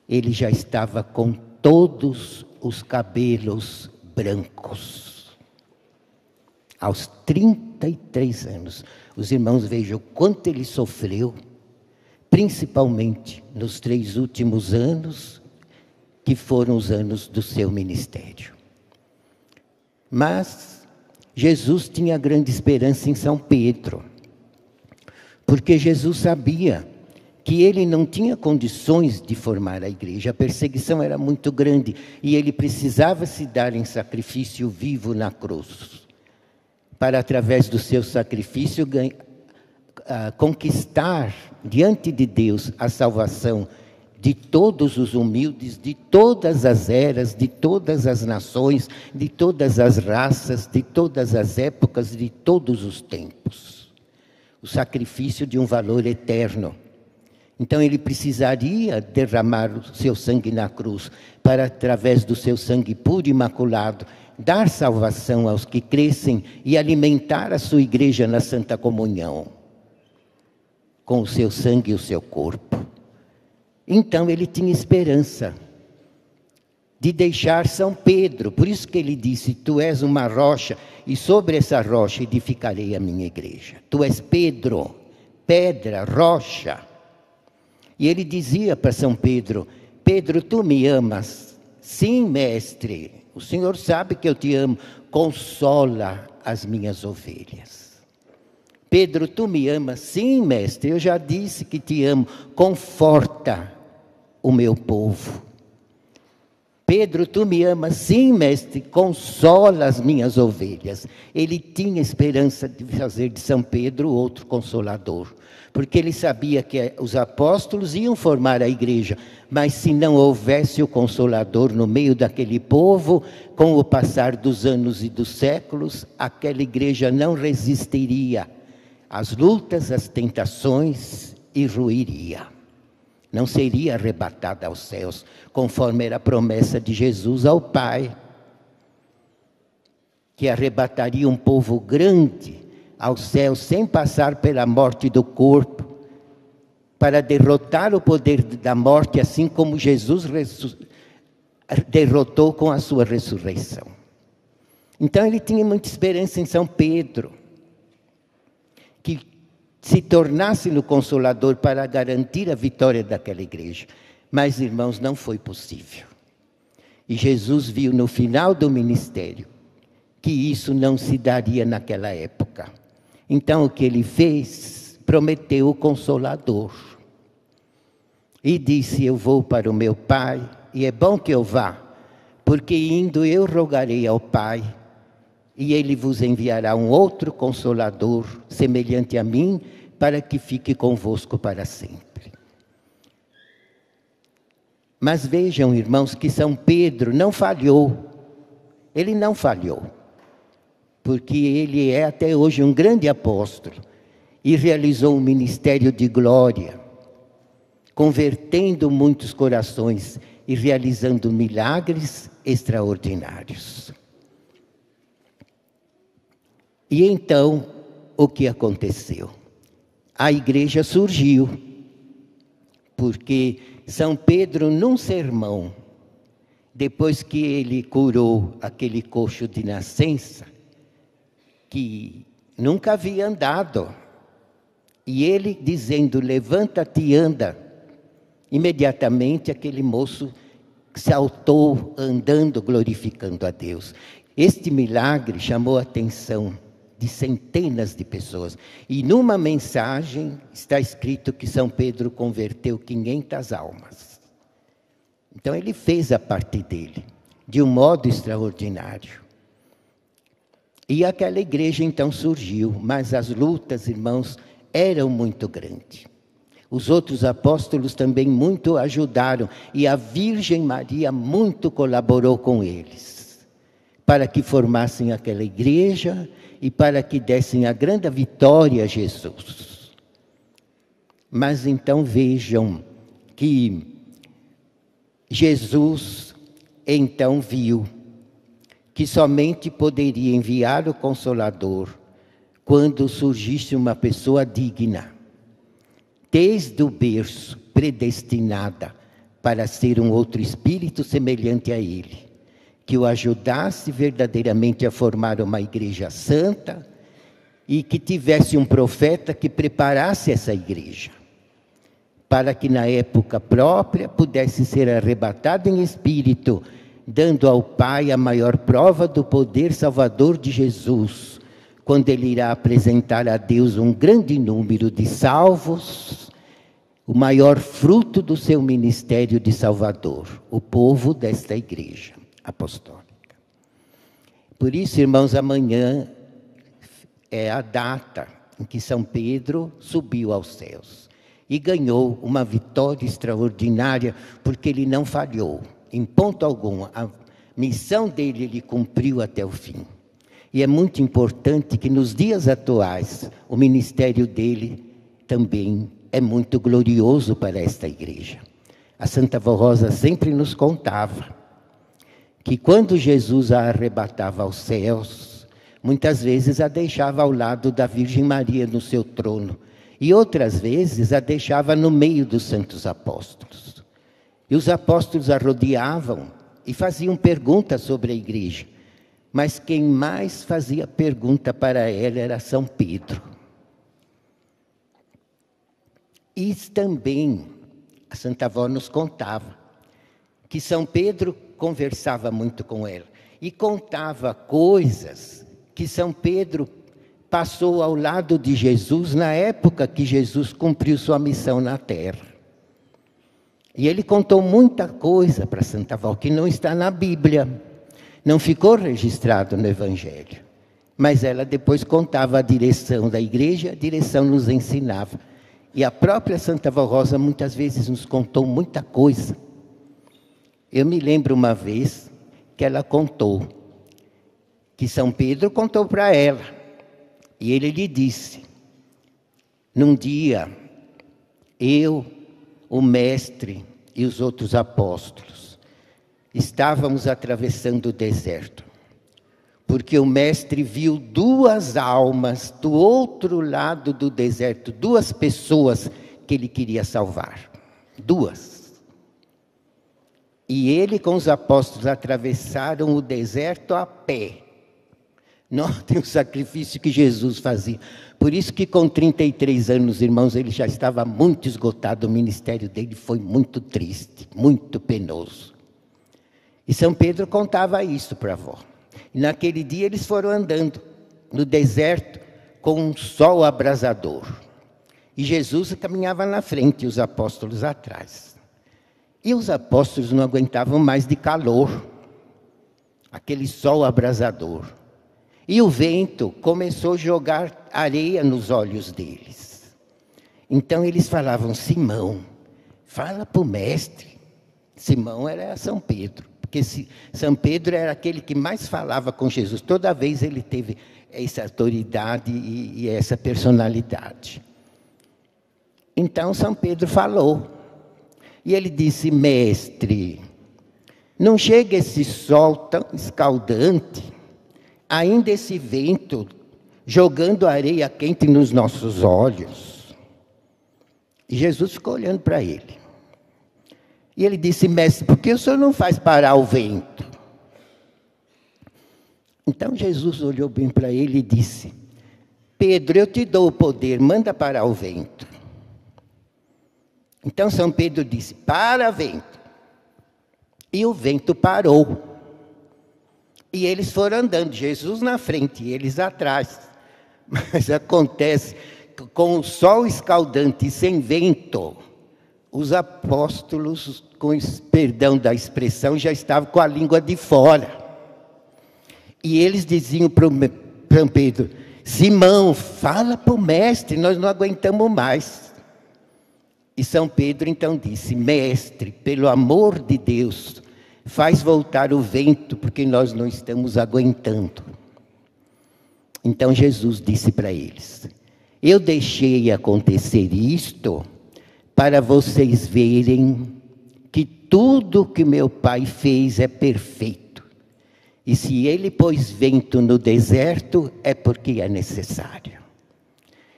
A: ele já estava com todos os cabelos brancos. Aos 33 anos. Os irmãos vejam o quanto ele sofreu, principalmente nos 3 últimos anos, que foram os anos do seu ministério. Mas Jesus tinha grande esperança em São Pedro, porque Jesus sabia que ele não tinha condições de formar a igreja, a perseguição era muito grande e ele precisava se dar em sacrifício vivo na cruz, para através do seu sacrifício conquistar diante de Deus a salvação de todos os humildes, de todas as eras, de todas as nações, de todas as raças, de todas as épocas, de todos os tempos. O sacrifício de um valor eterno. Então ele precisaria derramar o seu sangue na cruz, para através do seu sangue puro e imaculado, dar salvação aos que crescem e alimentar a sua igreja na Santa Comunhão, com o seu sangue e o seu corpo. Então ele tinha esperança de deixar São Pedro, por isso que ele disse, tu és uma rocha, e sobre essa rocha edificarei a minha igreja. Tu és Pedro, pedra, rocha. E ele dizia para São Pedro, Pedro, tu me amas? Sim, mestre, o Senhor sabe que eu te amo, consola as minhas ovelhas. Pedro, tu me amas? Sim, mestre, eu já disse que te amo, conforta o meu povo. Pedro, tu me amas? Sim, mestre, consola as minhas ovelhas. Ele tinha esperança de fazer de São Pedro outro consolador, porque ele sabia que os apóstolos iam formar a igreja, mas se não houvesse o Consolador no meio daquele povo, com o passar dos anos e dos séculos, aquela igreja não resistiria às lutas, às tentações e ruiria. Não seria arrebatada aos céus, conforme era a promessa de Jesus ao Pai, que arrebataria um povo grande aos céus, sem passar pela morte do corpo, para derrotar o poder da morte, assim como Jesus derrotou com a sua ressurreição. Então ele tinha muita esperança em São Pedro, que se tornasse no Consolador para garantir a vitória daquela igreja. Mas, irmãos, não foi possível. E Jesus viu no final do ministério que isso não se daria naquela época. Então, o que ele fez? Prometeu o Consolador. E disse, eu vou para o meu Pai, e é bom que eu vá, porque indo eu rogarei ao Pai, e Ele vos enviará um outro Consolador, semelhante a mim, para que fique convosco para sempre. Mas vejam, irmãos, que São Pedro não falhou. Ele não falhou, porque ele é até hoje um grande apóstolo, e realizou um ministério de glória, convertendo muitos corações e realizando milagres extraordinários. E então, o que aconteceu? A igreja surgiu, porque São Pedro, num sermão, depois que ele curou aquele coxo de nascença, que nunca havia andado, e ele dizendo, levanta-te e anda, imediatamente aquele moço saltou andando, glorificando a Deus. Este milagre chamou a atenção de centenas de pessoas. E numa mensagem está escrito que São Pedro converteu 500 almas. Então ele fez a parte dele, de um modo extraordinário. E aquela igreja então surgiu, mas as lutas, irmãos, eram muito grandes. Os outros apóstolos também muito ajudaram, e a Virgem Maria muito colaborou com eles, para que formassem aquela igreja e para que dessem a grande vitória a Jesus. Mas então vejam que Jesus então viu que somente poderia enviar o Consolador quando surgisse uma pessoa digna, desde o berço, predestinada para ser um outro espírito semelhante a ele, que o ajudasse verdadeiramente a formar uma igreja santa e que tivesse um profeta que preparasse essa igreja, para que na época própria pudesse ser arrebatado em espírito, dando ao Pai a maior prova do poder salvador de Jesus, quando ele irá apresentar a Deus um grande número de salvos, o maior fruto do seu ministério de Salvador, o povo desta igreja apostólica. Por isso, irmãos, amanhã é a data em que São Pedro subiu aos céus e ganhou uma vitória extraordinária, porque ele não falhou em ponto algum. A missão dele ele cumpriu até o fim. E é muito importante que nos dias atuais o ministério dele também é muito glorioso para esta igreja. A Santa Vó Rosa sempre nos contava que quando Jesus a arrebatava aos céus, muitas vezes a deixava ao lado da Virgem Maria no seu trono, e outras vezes a deixava no meio dos santos apóstolos. E os apóstolos a rodeavam e faziam perguntas sobre a igreja. Mas quem mais fazia pergunta para ela era São Pedro. E também a Santa Avó nos contava que São Pedro conversava muito com ela e contava coisas que São Pedro passou ao lado de Jesus na época que Jesus cumpriu sua missão na terra. E ele contou muita coisa para Santa Avó que não está na Bíblia, não ficou registrado no Evangelho. Mas ela depois contava a direção da igreja, a direção nos ensinava. E a própria Santa Vó Rosa muitas vezes nos contou muita coisa. Eu me lembro uma vez que ela contou, que São Pedro contou para ela. E ele lhe disse, num dia, eu, o mestre e os outros apóstolos estávamos atravessando o deserto, porque o mestre viu duas almas do outro lado do deserto, duas pessoas que ele queria salvar, duas. E ele com os apóstolos atravessaram o deserto a pé. Notem o sacrifício que Jesus fazia. Por isso que com 33 anos, irmãos, ele já estava muito esgotado. O ministério dele foi muito triste, muito penoso. E São Pedro contava isso para a avó. E naquele dia eles foram andando no deserto com um sol abrasador. E Jesus caminhava na frente e os apóstolos atrás. E os apóstolos não aguentavam mais de calor, aquele sol abrasador. E o vento começou a jogar areia nos olhos deles. Então eles falavam, Simão, fala para o mestre. Simão era São Pedro, porque São Pedro era aquele que mais falava com Jesus. Toda vez ele teve essa autoridade e essa personalidade. Então São Pedro falou. E ele disse, mestre, não chega esse sol tão escaldante, ainda esse vento jogando areia quente nos nossos olhos. E Jesus ficou olhando para ele. E ele disse, mestre, por que o senhor não faz parar o vento? Então Jesus olhou bem para ele e disse, Pedro, eu te dou o poder, manda parar o vento. Então São Pedro disse, para vento. E o vento parou. E eles foram andando, Jesus na frente e eles atrás. Mas acontece que com o sol escaldante e sem vento, os apóstolos, com perdão da expressão, já estavam com a língua de fora. E eles diziam para Pedro, Simão, fala para o mestre, nós não aguentamos mais. E São Pedro então disse: Mestre, pelo amor de Deus, faz voltar o vento, porque nós não estamos aguentando. Então Jesus disse para eles: eu deixei acontecer isto para vocês verem que tudo que meu Pai fez é perfeito. E se ele pôs vento no deserto, é porque é necessário.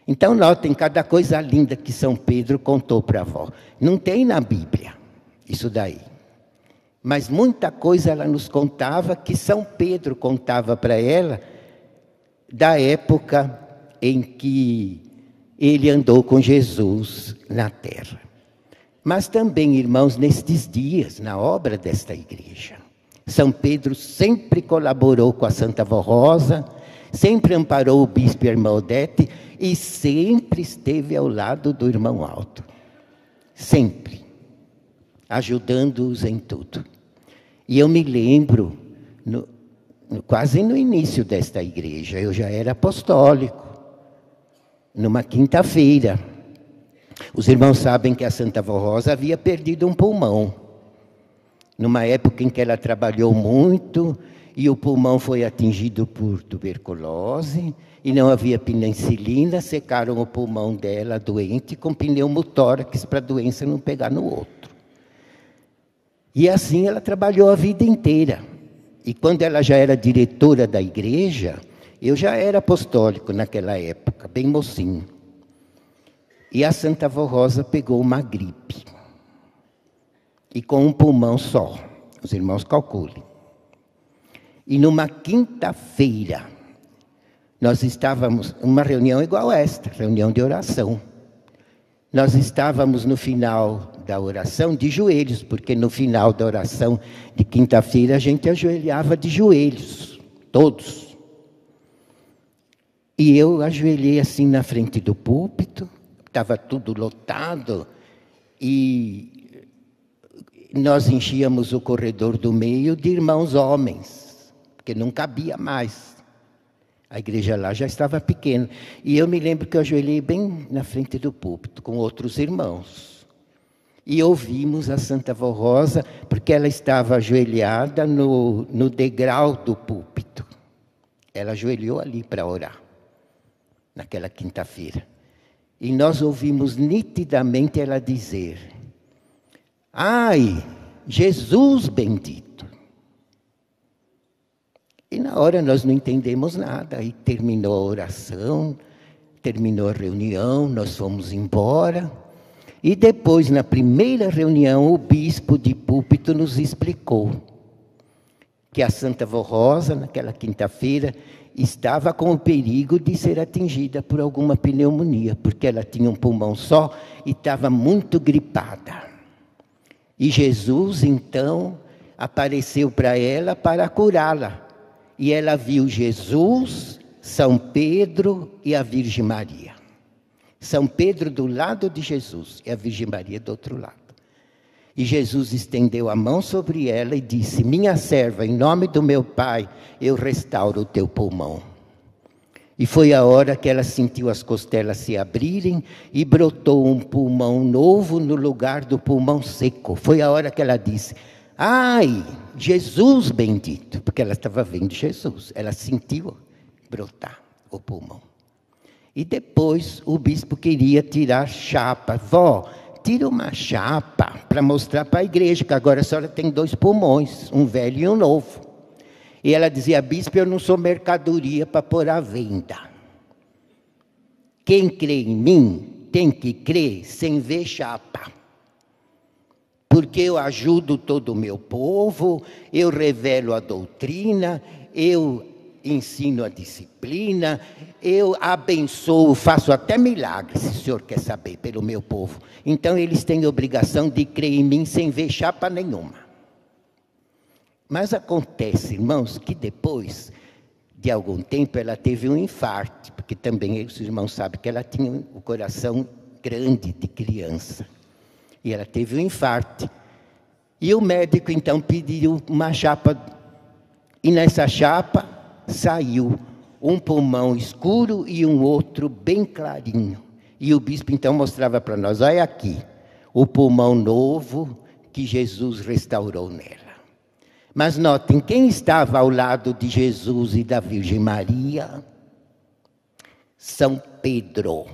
A: Então notem cada coisa linda que São Pedro contou para a avó. Não tem na Bíblia isso daí. Mas muita coisa ela nos contava que São Pedro contava para ela da época em que ele andou com Jesus na terra. Mas também, irmãos, nestes dias, na obra desta igreja, São Pedro sempre colaborou com a Santa Vó Rosa, sempre amparou o bispo e a irmã Odete e sempre esteve ao lado do irmão Alto. Sempre. Ajudando-os em tudo. E eu me lembro, quase no início desta igreja, eu já era apostólico, numa quinta-feira. Os irmãos sabem que a Santa Vó Rosa havia perdido um pulmão, numa época em que ela trabalhou muito, e o pulmão foi atingido por tuberculose, e não havia penicilina, secaram o pulmão dela, doente, com pneumotórax, para a doença não pegar no outro. E assim ela trabalhou a vida inteira. E quando ela já era diretora da igreja, eu já era apostólico naquela época, bem mocinho. E a Santa Vó Rosa pegou uma gripe. E com um pulmão só, os irmãos calculem. E numa quinta-feira, nós estávamos, uma reunião igual esta, reunião de oração. Nós estávamos no final da oração de joelhos, porque no final da oração de quinta-feira a gente ajoelhava de joelhos, todos. E eu ajoelhei assim na frente do púlpito, estava tudo lotado, e nós enchíamos o corredor do meio de irmãos homens, porque não cabia mais. A igreja lá já estava pequena. E eu me lembro que eu ajoelhei bem na frente do púlpito, com outros irmãos. E ouvimos a Santa Vó Rosa, porque ela estava ajoelhada no degrau do púlpito. Ela ajoelhou ali para orar, naquela quinta-feira. E nós ouvimos nitidamente ela dizer: ai, Jesus bendito. E na hora nós não entendemos nada. Aí terminou a oração, terminou a reunião, nós fomos embora. E depois, na primeira reunião, o bispo de púlpito nos explicou que a Santa Vó Rosa, naquela quinta-feira, estava com o perigo de ser atingida por alguma pneumonia, porque ela tinha um pulmão só e estava muito gripada. E Jesus, então, apareceu para ela para curá-la. E ela viu Jesus, São Pedro e a Virgem Maria. São Pedro do lado de Jesus e a Virgem Maria do outro lado. E Jesus estendeu a mão sobre ela e disse: minha serva, em nome do meu Pai, eu restauro o teu pulmão. E foi a hora que ela sentiu as costelas se abrirem e brotou um pulmão novo no lugar do pulmão seco. Foi a hora que ela disse: ai, Jesus bendito, porque ela estava vendo Jesus. Ela sentiu brotar o pulmão. E depois o bispo queria tirar chapa. Vó, tira uma chapa para mostrar para a igreja que agora a senhora tem 2 pulmões, um velho e um novo. E ela dizia: bispo, eu não sou mercadoria para pôr à venda. Quem crê em mim tem que crer sem ver chapa. Porque eu ajudo todo o meu povo, eu revelo a doutrina, eu ensino a disciplina, eu abençoo, faço até milagres, se o senhor quer saber, pelo meu povo. Então eles têm obrigação de crer em mim sem ver chapa nenhuma. Mas acontece, irmãos, que depois de algum tempo ela teve um infarto, porque também os irmãos sabem que ela tinha o coração grande de criança. E ela teve um infarto. E o médico, então, pediu uma chapa. E nessa chapa saiu um pulmão escuro e um outro bem clarinho. E o bispo, então, mostrava para nós: olha aqui, o pulmão novo que Jesus restaurou nela. Mas notem, quem estava ao lado de Jesus e da Virgem Maria? São Pedro.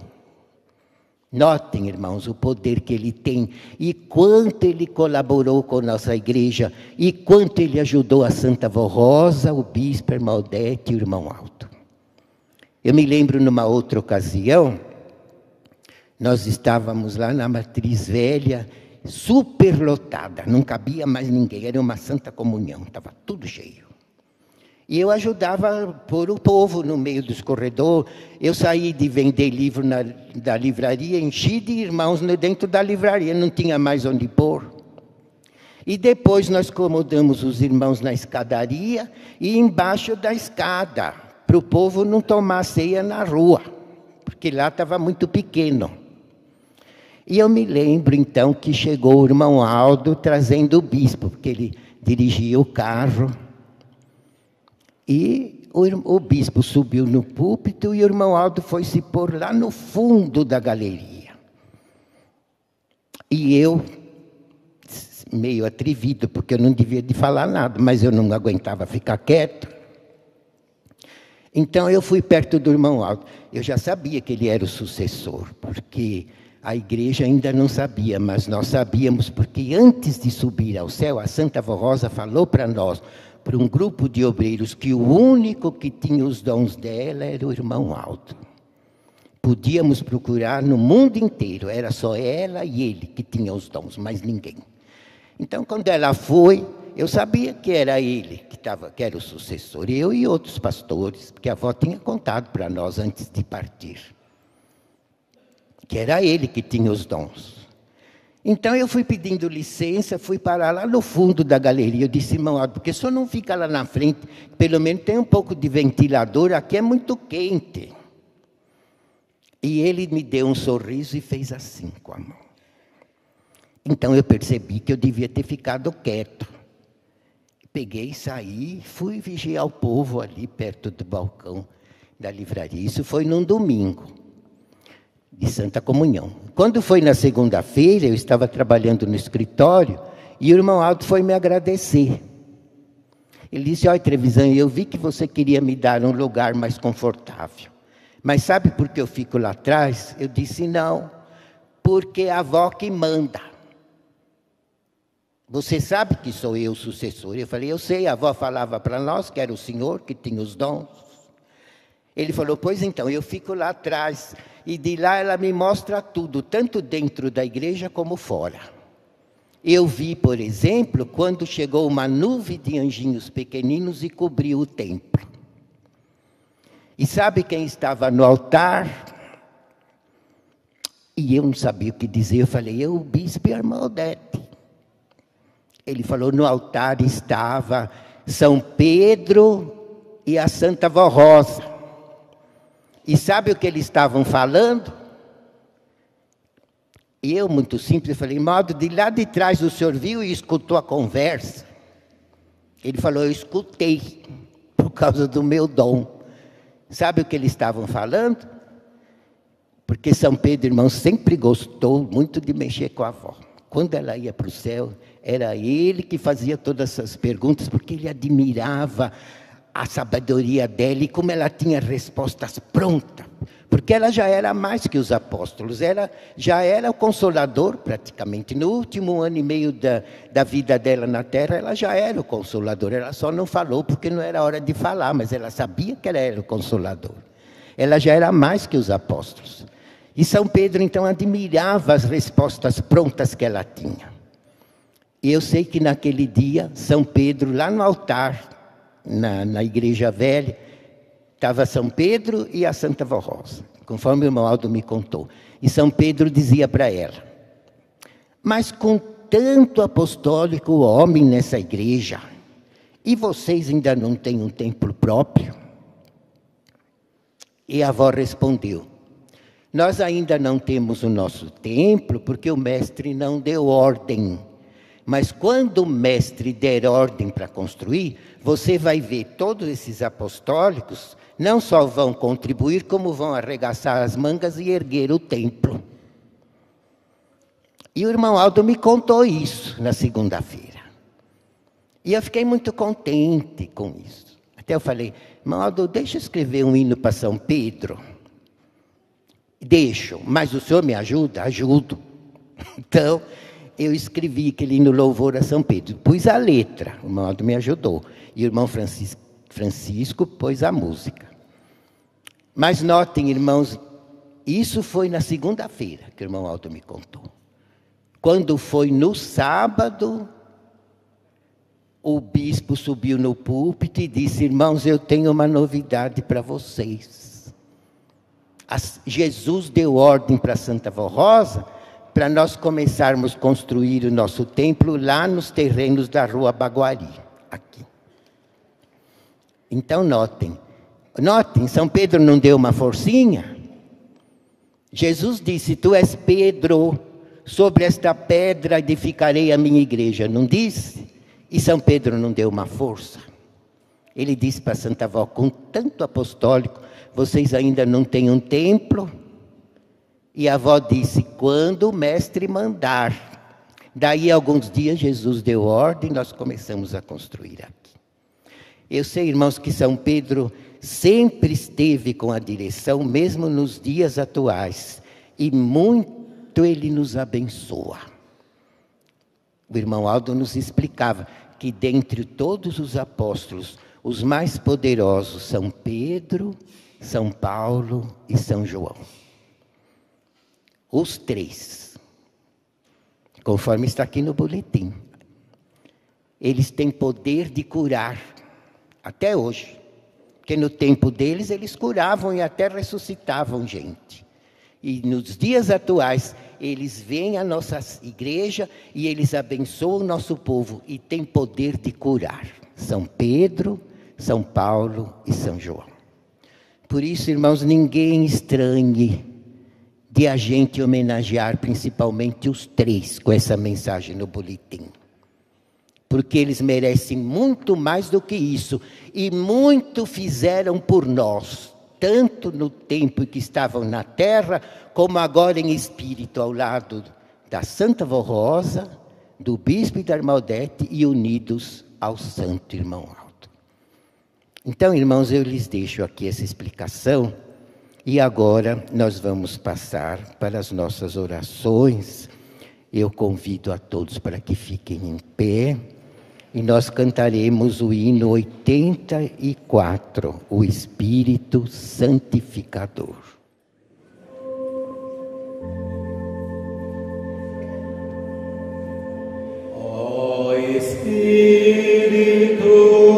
A: Notem, irmãos, o poder que ele tem e quanto ele colaborou com a nossa igreja e quanto ele ajudou a Santa Vó Rosa, o bispo, a irmã Odete e o irmão Aldo. Eu me lembro numa outra ocasião, nós estávamos lá na Matriz Velha, superlotada, não cabia mais ninguém, era uma santa comunhão, estava tudo cheio. E eu ajudava a pôr o povo no meio dos corredores. Eu saí de vender livro da livraria, enchi de irmãos dentro da livraria, não tinha mais onde pôr. E depois nós acomodamos os irmãos na escadaria e embaixo da escada, para o povo não tomar ceia na rua, porque lá estava muito pequeno. E eu me lembro, então, que chegou o irmão Aldo trazendo o bispo, porque ele dirigia o carro. E o bispo subiu no púlpito e o irmão Aldo foi se pôr lá no fundo da galeria. E eu, meio atrevido, porque eu não devia de falar nada, mas eu não aguentava ficar quieto. Então eu fui perto do irmão Aldo. Eu já sabia que ele era o sucessor, porque a igreja ainda não sabia, mas nós sabíamos, porque antes de subir ao céu, a Santa Vó Rosa falou para nós, para um grupo de obreiros, que o único que tinha os dons dela era o irmão Aldo. Podíamos procurar no mundo inteiro, era só ela e ele que tinham os dons, mais ninguém. Então, quando ela foi, eu sabia que era ele que era o sucessor, eu e outros pastores, porque a avó tinha contado para nós antes de partir, que era ele que tinha os dons. Então eu fui pedindo licença, fui parar lá no fundo da galeria. Eu disse, irmão Aldo, porque o senhor não fica lá na frente, pelo menos tem um pouco de ventilador, aqui é muito quente. E ele me deu um sorriso e fez assim com a mão. Então eu percebi que eu devia ter ficado quieto. Peguei, saí, fui vigiar o povo ali perto do balcão da livraria. Isso foi num domingo de Santa Comunhão. Quando foi na segunda-feira, eu estava trabalhando no escritório e o irmão Aldo foi me agradecer. Ele disse, olha, Trevisan, eu vi que você queria me dar um lugar mais confortável. Mas sabe por que eu fico lá atrás? Eu disse, não, porque a avó que manda. Você sabe que sou eu o sucessor? Eu falei, eu sei, a avó falava para nós que era o senhor que tinha os dons. Ele falou, pois então, eu fico lá atrás. E de lá ela me mostra tudo, tanto dentro da igreja como fora. Eu vi, por exemplo, quando chegou uma nuvem de anjinhos pequeninos e cobriu o templo. E sabe quem estava no altar? E eu não sabia o que dizer. Eu falei, o bispo e a irmã Odete. Ele falou, no altar estava São Pedro e a Santa Vó Rosa. E sabe o que eles estavam falando? E eu, muito simples, falei, modo, de lá de trás o senhor viu e escutou a conversa? Ele falou, eu escutei, por causa do meu dom. Sabe o que eles estavam falando? Porque São Pedro, irmão, sempre gostou muito de mexer com a avó. Quando ela ia para o céu, era ele que fazia todas essas perguntas, porque ele admirava a sabedoria dela e como ela tinha respostas prontas. Porque ela já era mais que os apóstolos, ela já era o consolador praticamente. No último ano e meio da vida dela na terra, ela já era o consolador. Ela só não falou porque não era hora de falar, mas ela sabia que ela era o consolador. Ela já era mais que os apóstolos. E São Pedro, então, admirava as respostas prontas que ela tinha. E eu sei que naquele dia, São Pedro, lá no altar, na igreja velha, estava São Pedro e a Santa Vó Rosa, conforme o irmão Aldo me contou. E São Pedro dizia para ela, mas com tanto apostólico homem nessa igreja, e vocês ainda não têm um templo próprio? E a avó respondeu, nós ainda não temos o nosso templo, porque o mestre não deu ordem. Mas quando o mestre der ordem para construir, você vai ver todos esses apostólicos, não só vão contribuir, como vão arregaçar as mangas e erguer o templo. E o irmão Aldo me contou isso na segunda-feira. E eu fiquei muito contente com isso. Até eu falei, irmão Aldo, deixa eu escrever um hino para São Pedro. Deixo, mas o senhor me ajuda? Ajudo. Então, eu escrevi aquele hino louvor a São Pedro. Pus a letra, o irmão Aldo me ajudou. E o irmão Francisco pôs a música. Mas notem, irmãos, isso foi na segunda-feira que o irmão Aldo me contou. Quando foi no sábado, o bispo subiu no púlpito e disse, irmãos, eu tenho uma novidade para vocês. Jesus deu ordem para Santa Vó Rosa para nós começarmos a construir o nosso templo lá nos terrenos da Rua Baguari, aqui. Então, notem, São Pedro não deu uma forcinha? Jesus disse, tu és Pedro, sobre esta pedra edificarei a minha igreja, não disse? E São Pedro não deu uma força? Ele disse para Santa Avó, com tanto apostólico, vocês ainda não têm um templo? E a avó disse, quando o mestre mandar. Daí a alguns dias Jesus deu ordem, nós começamos a construir aqui. Eu sei, irmãos, que São Pedro sempre esteve com a direção, mesmo nos dias atuais, e muito ele nos abençoa. O irmão Aldo nos explicava que dentre todos os apóstolos, os mais poderosos são Pedro, São Paulo e São João. Os três, conforme está aqui no boletim. Eles têm poder de curar, até hoje. Porque no tempo deles, eles curavam e até ressuscitavam gente. E nos dias atuais, eles vêm à nossa igreja e eles abençoam o nosso povo e têm poder de curar. São Pedro, São Paulo e São João. Por isso, irmãos, ninguém estranhe de a gente homenagear principalmente os três com essa mensagem no boletim. Porque eles merecem muito mais do que isso. E muito fizeram por nós, tanto no tempo em que estavam na terra, como agora em espírito, ao lado da Santa Vó Rosa, do Bispo e da Irmã Odete, e unidos ao Santo Irmão Aldo. Então, irmãos, eu lhes deixo aqui essa explicação, e agora nós vamos passar para as nossas orações. Eu convido a todos para que fiquem em pé, e nós cantaremos o hino 84, o Espírito Santificador.
B: Ó Espírito Espírito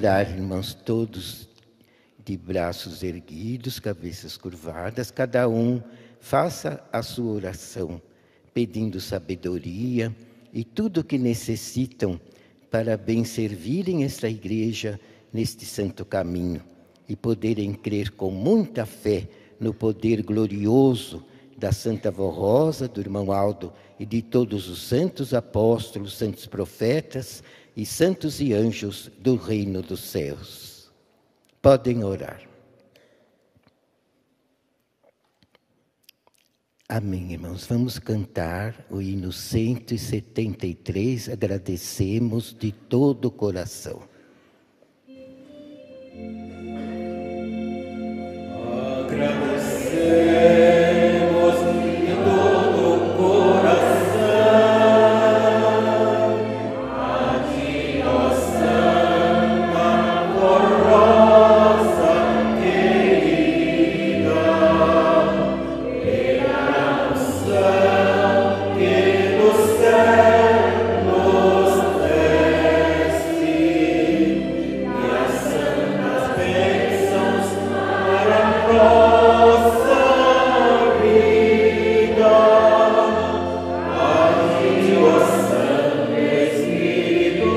A: orar, irmãos, todos de braços erguidos, cabeças curvadas, cada um faça a sua oração, pedindo sabedoria e tudo o que necessitam para bem servirem esta igreja neste santo caminho e poderem crer com muita fé no poder glorioso da Santa Vó Rosa, do irmão Aldo e de todos os santos apóstolos, santos profetas e santos e anjos do reino dos céus. Podem orar. Amém, irmãos. Vamos cantar o hino 173, agradecemos de todo o coração.
B: Agradecemos de todo o coração a Ti, ó Santa Vó Rosa querida, pela unção que do céu nos desce e as santas bênçãos para nossa vida. Age, ó Santo Espírito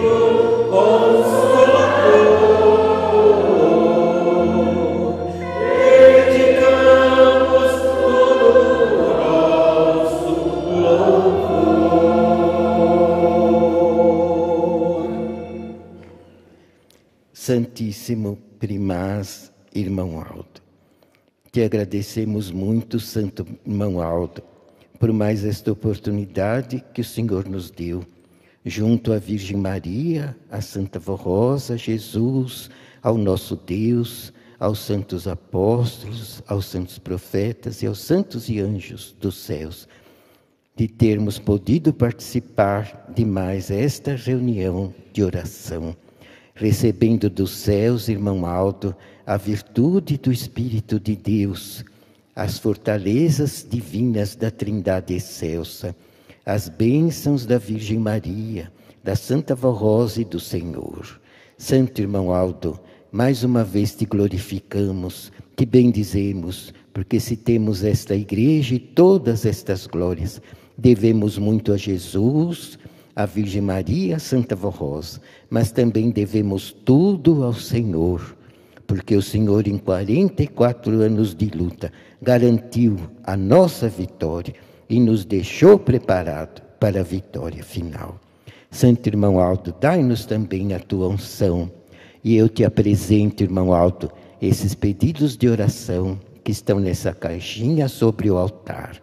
B: Consolador, dedicamos todo o nosso louvor.
A: Santíssimo Primaz, irmão Aldo, te agradecemos muito, Santo irmão Aldo, por mais esta oportunidade que o Senhor nos deu, junto à Virgem Maria, à Santa Vó Rosa, Jesus, ao nosso Deus, aos santos apóstolos, aos santos profetas e aos santos e anjos dos céus, de termos podido participar de mais esta reunião de oração, recebendo dos céus, irmão Aldo, a virtude do Espírito de Deus, as fortalezas divinas da Trindade excelsa, as bênçãos da Virgem Maria, da Santa Vó Rosa e do Senhor. Santo irmão Aldo, mais uma vez te glorificamos, te bendizemos, porque se temos esta igreja e todas estas glórias, devemos muito a Jesus, a Virgem Maria, a Santa Vó Rosa, mas também devemos tudo ao Senhor, porque o Senhor, em 44 anos de luta, garantiu a nossa vitória e nos deixou preparado para a vitória final. Santo irmão Aldo, dai-nos também a tua unção, e eu te apresento, irmão Aldo, esses pedidos de oração que estão nessa caixinha sobre o altar,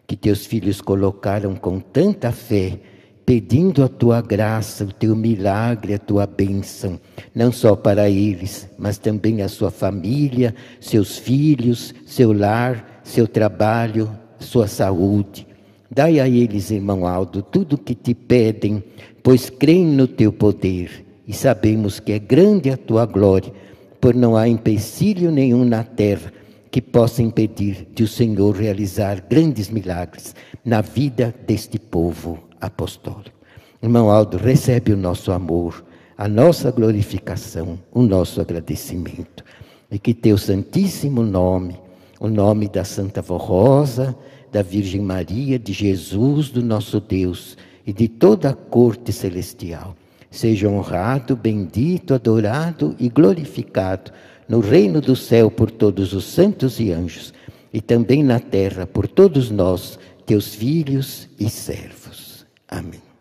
A: que teus filhos colocaram com tanta fé, pedindo a tua graça, o teu milagre, a tua bênção, não só para eles, mas também a sua família, seus filhos, seu lar, seu trabalho, sua saúde. Dai a eles, irmão Aldo, tudo o que te pedem, pois creem no teu poder e sabemos que é grande a tua glória, por não há empecilho nenhum na terra que possa impedir de o Senhor realizar grandes milagres na vida deste povo apostólico. Irmão Aldo, recebe o nosso amor, a nossa glorificação, o nosso agradecimento. E que teu santíssimo nome, o nome da Santa Vó Rosa, da Virgem Maria, de Jesus, do nosso Deus e de toda a corte celestial, seja honrado, bendito, adorado e glorificado no reino do céu por todos os santos e anjos, e também na terra por todos nós, teus filhos e servos. Amém.